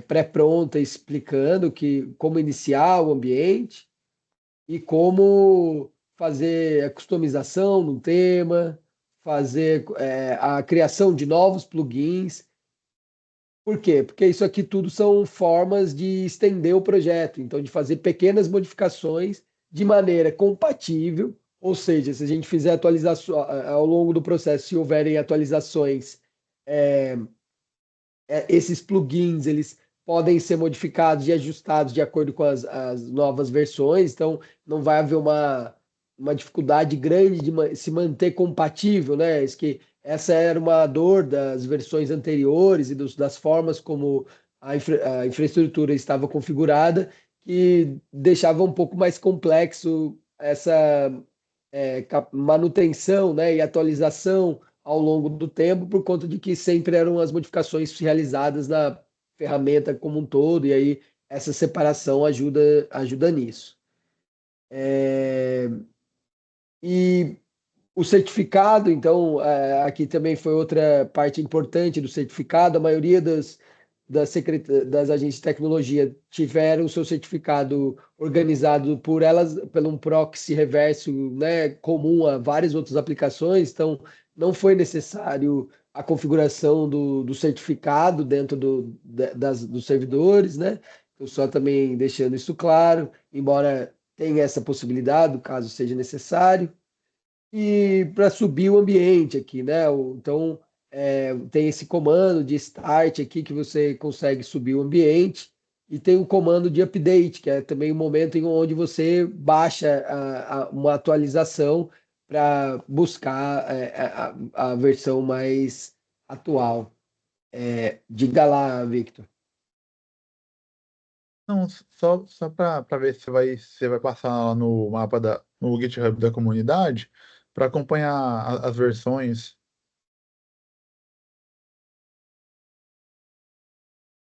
pré-pronta explicando como iniciar o ambiente e como fazer a customização no tema, fazer a criação de novos plugins. Por quê? Porque isso aqui tudo são formas de estender o projeto, então de fazer pequenas modificações de maneira compatível, ou seja, se a gente fizer atualização ao longo do processo, se houverem atualizações, esses plugins eles podem ser modificados e ajustados de acordo com as novas versões, então não vai haver uma dificuldade grande de se manter compatível, né? Essa era uma dor das versões anteriores e das formas como a infraestrutura estava configurada, que deixava um pouco mais complexo essa manutenção, né, e atualização ao longo do tempo, por conta de que sempre eram as modificações realizadas na ferramenta como um todo, e aí essa separação ajuda nisso. E o certificado, então, aqui também foi outra parte importante do certificado. A maioria das agências de tecnologia tiveram o seu certificado organizado por um proxy reverso, né, comum a várias outras aplicações. Então, não foi necessário a configuração do certificado dentro dos servidores, né? Então, só também deixando isso claro, embora tenha essa possibilidade, caso seja necessário. E para subir o ambiente aqui, né? Então, tem esse comando de start aqui que você consegue subir o ambiente, e tem o comando de update, que é também o momento em onde você baixa uma atualização para buscar a versão mais atual. Diga lá, Victor. Não, só para ver se você vai passar lá no mapa no GitHub da comunidade para acompanhar as versões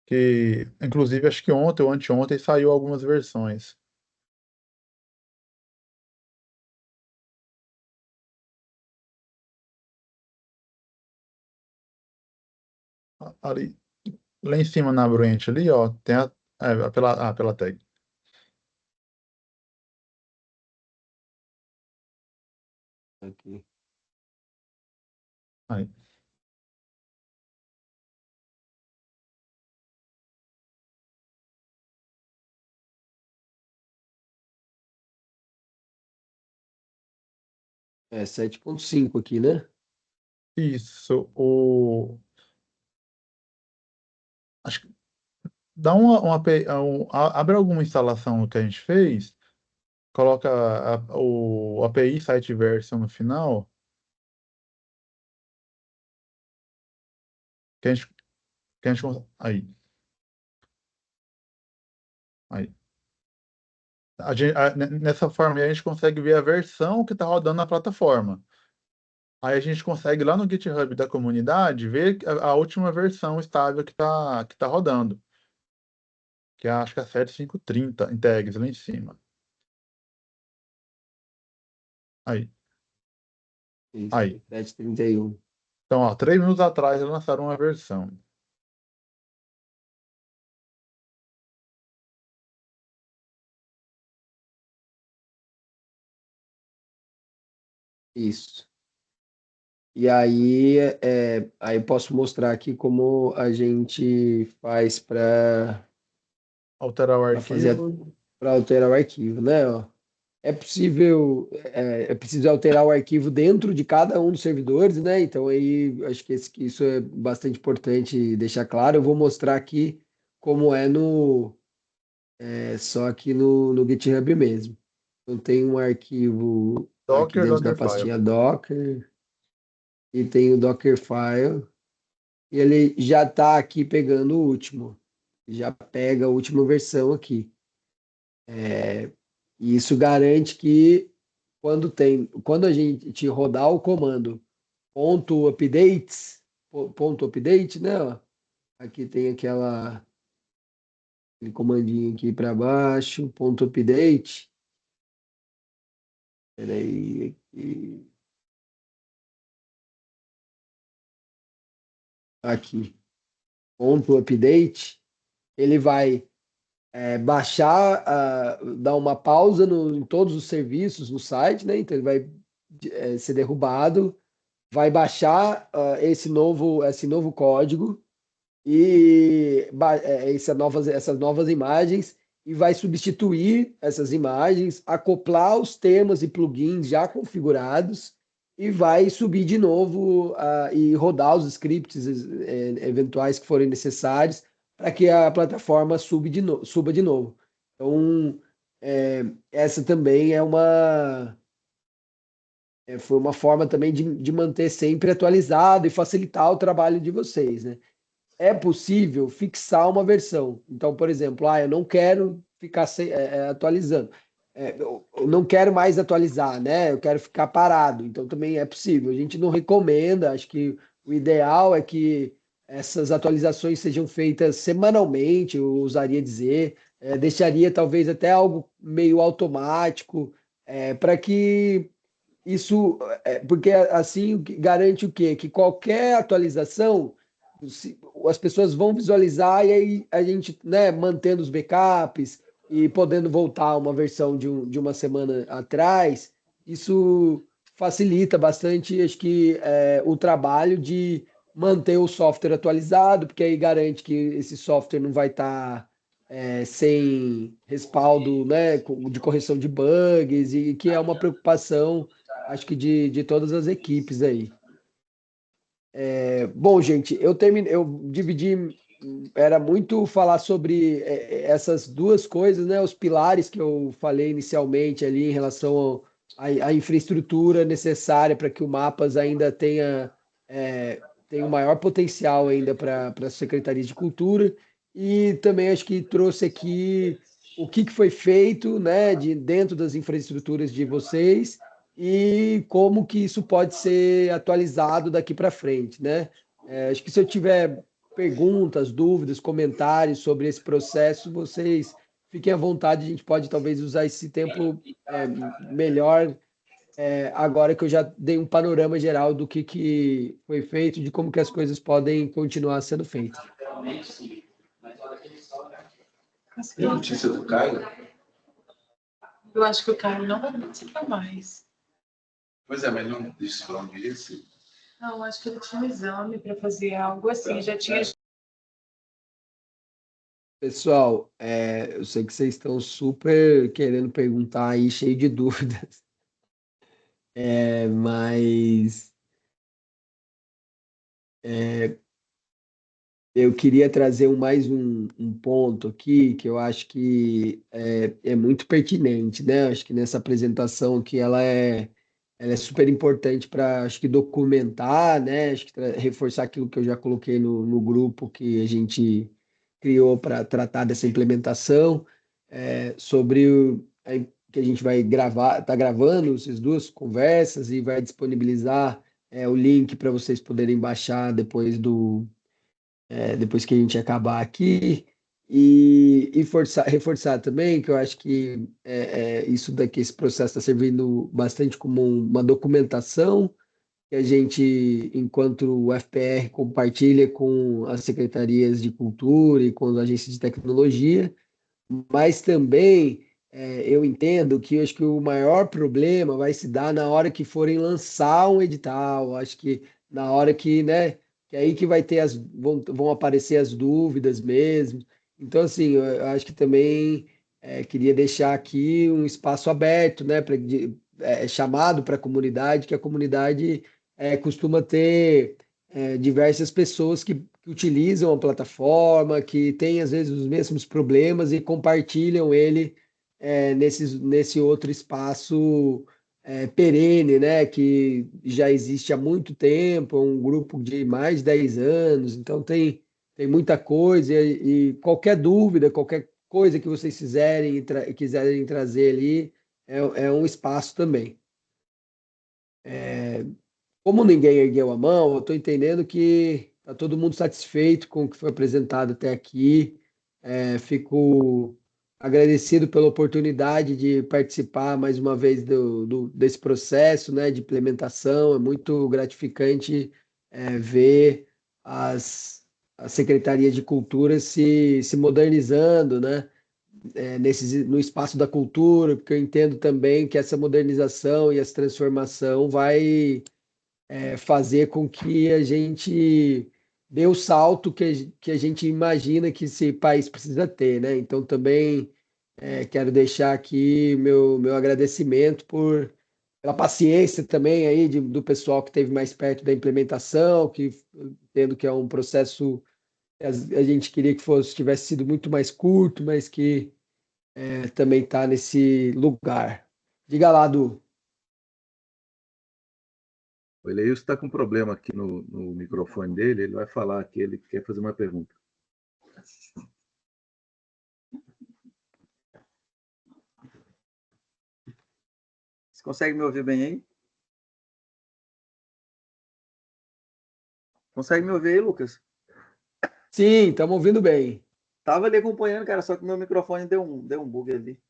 que, inclusive, acho que ontem ou anteontem saiu algumas versões. Ali, lá em cima na branch ali, ó, tem pela tag. Aqui. Aí. É 7.5 aqui, né? Isso, acho que dá abre alguma instalação que a gente fez, coloca o API Site Version no final, que a gente aí. Nessa forma aí a gente consegue ver a versão que está rodando na plataforma. Aí a gente consegue lá no GitHub da comunidade ver a última versão estável que tá rodando. Que acho que é a 7530 em tags lá em cima. Aí. Isso, Aí. 7.31. Então, ó, 3 minutos atrás eles lançaram uma versão. Isso. E aí eu posso mostrar aqui como a gente faz para Alterar o fazer arquivo. para alterar o arquivo, né? Ó. É preciso alterar o arquivo dentro de cada um dos servidores, né? Então aí acho que isso é bastante importante deixar claro. Eu vou mostrar aqui como só aqui no GitHub mesmo. Então tem um arquivo aqui Docker, dentro da Dockerfile. pastinha Docker e tem o Dockerfile. E ele já está aqui pegando o último. Já pega a última versão aqui. E isso garante que quando a gente rodar o comando ponto update, né? Ó, aqui tem aquele comandinho aqui para baixo, ponto update. Peraí, aqui, ponto update, ele vai baixar, dar uma pausa em todos os serviços no site, né? Então ele vai ser derrubado, vai baixar esse novo código e essas novas imagens, e vai substituir essas imagens, acoplar os temas e plugins já configurados, e vai subir de novo e rodar os scripts eventuais que forem necessários para que a plataforma suba de novo. Então, essa também foi uma forma também de manter sempre atualizado e facilitar o trabalho de vocês, né? É possível fixar uma versão. Então, por exemplo, eu não quero ficar atualizando. Eu não quero mais atualizar, né? Eu quero ficar parado. Então, também é possível. A gente não recomenda, acho que o ideal é que essas atualizações sejam feitas semanalmente, eu ousaria dizer. Deixaria talvez até algo meio automático, para que isso, porque assim garante o quê? Que qualquer atualização, as pessoas vão visualizar e aí a gente, né, mantendo os backups e podendo voltar a uma versão de uma semana atrás, isso facilita bastante, acho que o trabalho de manter o software atualizado, porque aí garante que esse software não vai estar sem respaldo, né, de correção de bugs e que é uma preocupação, acho que de todas as equipes aí. Bom, gente, eu dividi, era muito falar sobre essas duas coisas, né? Os pilares que eu falei inicialmente ali em relação à infraestrutura necessária para que o Mapas ainda tenha um maior potencial ainda para as secretarias de cultura. E também acho que trouxe aqui o que foi feito, né, dentro das infraestruturas de vocês e como que isso pode ser atualizado daqui para frente, né? Acho que se eu tiver perguntas, dúvidas, comentários sobre esse processo, vocês fiquem à vontade, a gente pode talvez usar esse tempo melhor, agora que eu já dei um panorama geral do que foi feito, de como que as coisas podem continuar sendo feitas. Tem notícia do Caio? Eu acho que o Caio não vai participar mais. Pois é, mas não disse para onde esse. Não, acho que ele tinha um exame para fazer algo assim. Já tinha. Pessoal, eu sei que vocês estão super querendo perguntar aí, cheio de dúvidas, mas eu queria trazer mais um ponto aqui que eu acho que é muito pertinente, né? Acho que nessa apresentação aqui ela é super importante para, acho que, documentar, né? Acho que reforçar aquilo que eu já coloquei no grupo que a gente criou para tratar dessa implementação, sobre que a gente vai gravar, tá gravando essas duas conversas e vai disponibilizar o link para vocês poderem baixar depois que a gente acabar aqui, e reforçar também que eu acho que isso daqui, esse processo está servindo bastante como uma documentação que a gente, enquanto o FPR, compartilha com as secretarias de cultura e com as agências de tecnologia, mas também eu entendo que eu acho que o maior problema vai se dar na hora que forem lançar um edital. Acho que na hora que, né, que é aí que vai ter vão aparecer as dúvidas mesmo. Então, assim, eu acho que também queria deixar aqui um espaço aberto, né, chamado para a comunidade, que a comunidade costuma ter diversas pessoas que utilizam a plataforma, que têm às vezes os mesmos problemas e compartilham ele nesse outro espaço perene, né, que já existe há muito tempo, um grupo de mais de 10 anos, então tem muita coisa e qualquer dúvida, qualquer coisa que vocês quiserem trazer ali, é um espaço também. Como ninguém ergueu a mão, eu estou entendendo que está todo mundo satisfeito com o que foi apresentado até aqui. Fico agradecido pela oportunidade de participar mais uma vez desse processo, né, de implementação. É muito gratificante ver as secretarias de cultura se modernizando, né, no espaço da cultura, porque eu entendo também que essa modernização e essa transformação vai fazer com que a gente dê o salto que a gente imagina que esse país precisa ter, né? Então, também quero deixar aqui meu agradecimento pela paciência também aí do pessoal que esteve mais perto da implementação, que entendo que é um processo A gente queria que tivesse sido muito mais curto, mas que também está nesse lugar. Diga lá, Du. O Eleilson está com um problema aqui no microfone dele, ele vai falar que ele quer fazer uma pergunta. Você consegue me ouvir bem aí? Consegue me ouvir aí, Lucas? Sim, estamos ouvindo bem. Tava ali acompanhando, cara, só que meu microfone deu um bug ali.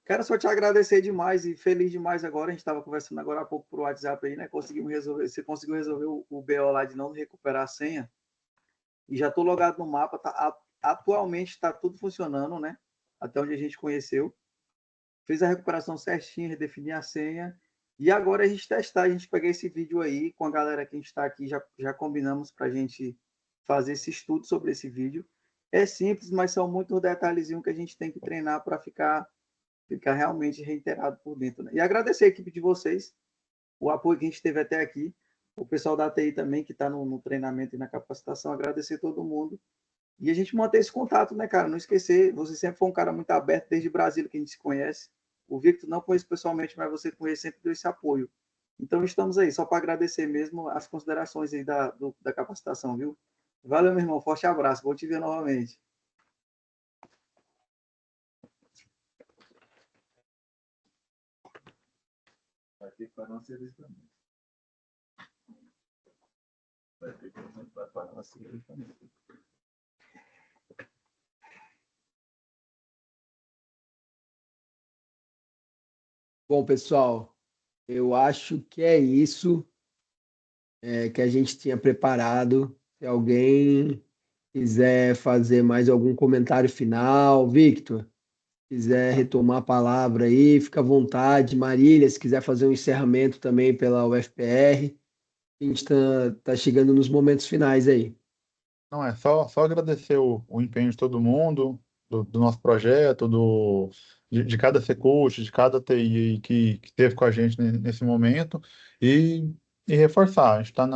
Cara, só te agradecer demais e feliz demais agora. A gente estava conversando agora há pouco por WhatsApp aí, né? Conseguimos resolver, você conseguiu resolver o BO lá de não recuperar a senha. E já estou logado no mapa. Atualmente está tudo funcionando, né? Até onde a gente conheceu. Fez a recuperação certinha, redefini a senha. E agora a gente testar, a gente pegar esse vídeo aí com a galera que a gente está aqui, já combinamos para a gente fazer esse estudo sobre esse vídeo. É simples, mas são muitos detalhezinhos que a gente tem que treinar para ficar realmente reiterado por dentro. Né? E agradecer a equipe de vocês, o apoio que a gente teve até aqui, o pessoal da TI também, que está no treinamento e na capacitação, agradecer todo mundo. E a gente manter esse contato, né, cara? Não esquecer, você sempre foi um cara muito aberto, desde Brasília que a gente se conhece. O Victor não conheço pessoalmente, mas você conhece, sempre deu esse apoio. Então estamos aí, só para agradecer mesmo as considerações aí da capacitação, viu? Valeu, meu irmão, forte abraço, vou te ver novamente. Vai ter que pagar uma cerveja também. Vai ter que pagar uma cerveja também. Bom, pessoal, eu acho que é isso que a gente tinha preparado. Se alguém quiser fazer mais algum comentário final, Victor, quiser retomar a palavra aí, fica à vontade. Marília, se quiser fazer um encerramento também pela UFPR, a gente tá chegando nos momentos finais aí. Não, é só agradecer o empenho de todo mundo, do nosso projeto, de cada secult, de cada TI que esteve com a gente nesse momento, e, e reforçar. A gente está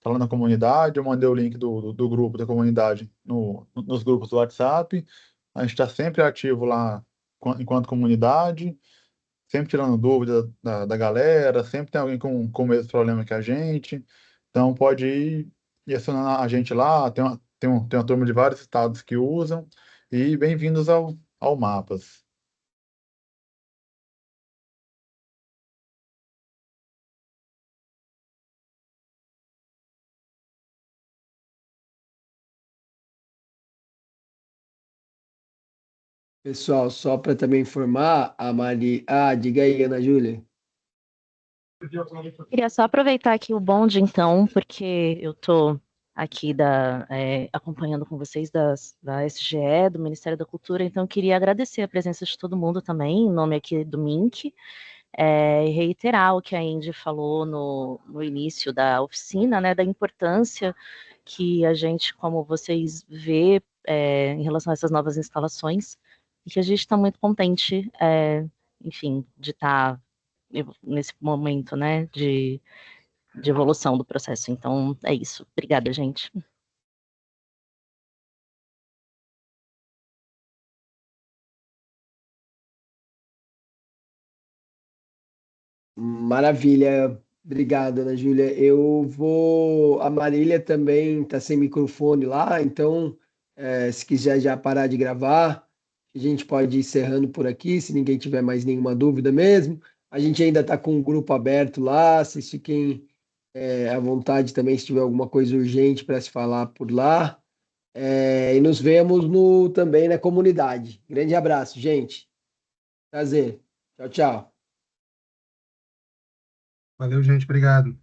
tá lá na comunidade, eu mandei o link do grupo da comunidade nos grupos do WhatsApp. A gente está sempre ativo lá enquanto comunidade, sempre tirando dúvida da galera, sempre tem alguém com o mesmo problema que a gente. Então pode ir acionando a gente lá, tem uma turma de vários estados que usam, e bem-vindos ao Mapas. Pessoal, só para também informar, a Mari. Ah, diga aí, Ana Júlia. Queria só aproveitar aqui o bonde, então, porque eu estou aqui acompanhando com vocês da SGE, do Ministério da Cultura, então eu queria agradecer a presença de todo mundo também, em nome aqui do MINC, e reiterar o que a Indy falou no início da oficina, né, da importância que a gente, como vocês vê, em relação a essas novas instalações, e que a gente está muito contente, enfim, de estar nesse momento, né, de evolução do processo. Então, é isso. Obrigada, gente. Maravilha. Obrigado, Ana Júlia. Eu vou. A Marília também está sem microfone lá, então, se quiser já parar de gravar, a gente pode ir encerrando por aqui, se ninguém tiver mais nenhuma dúvida mesmo. A gente ainda está com um grupo aberto lá, vocês fiquem à vontade também se tiver alguma coisa urgente para se falar por lá. E nos vemos também na comunidade. Grande abraço, gente. Prazer. Tchau, tchau. Valeu, gente. Obrigado.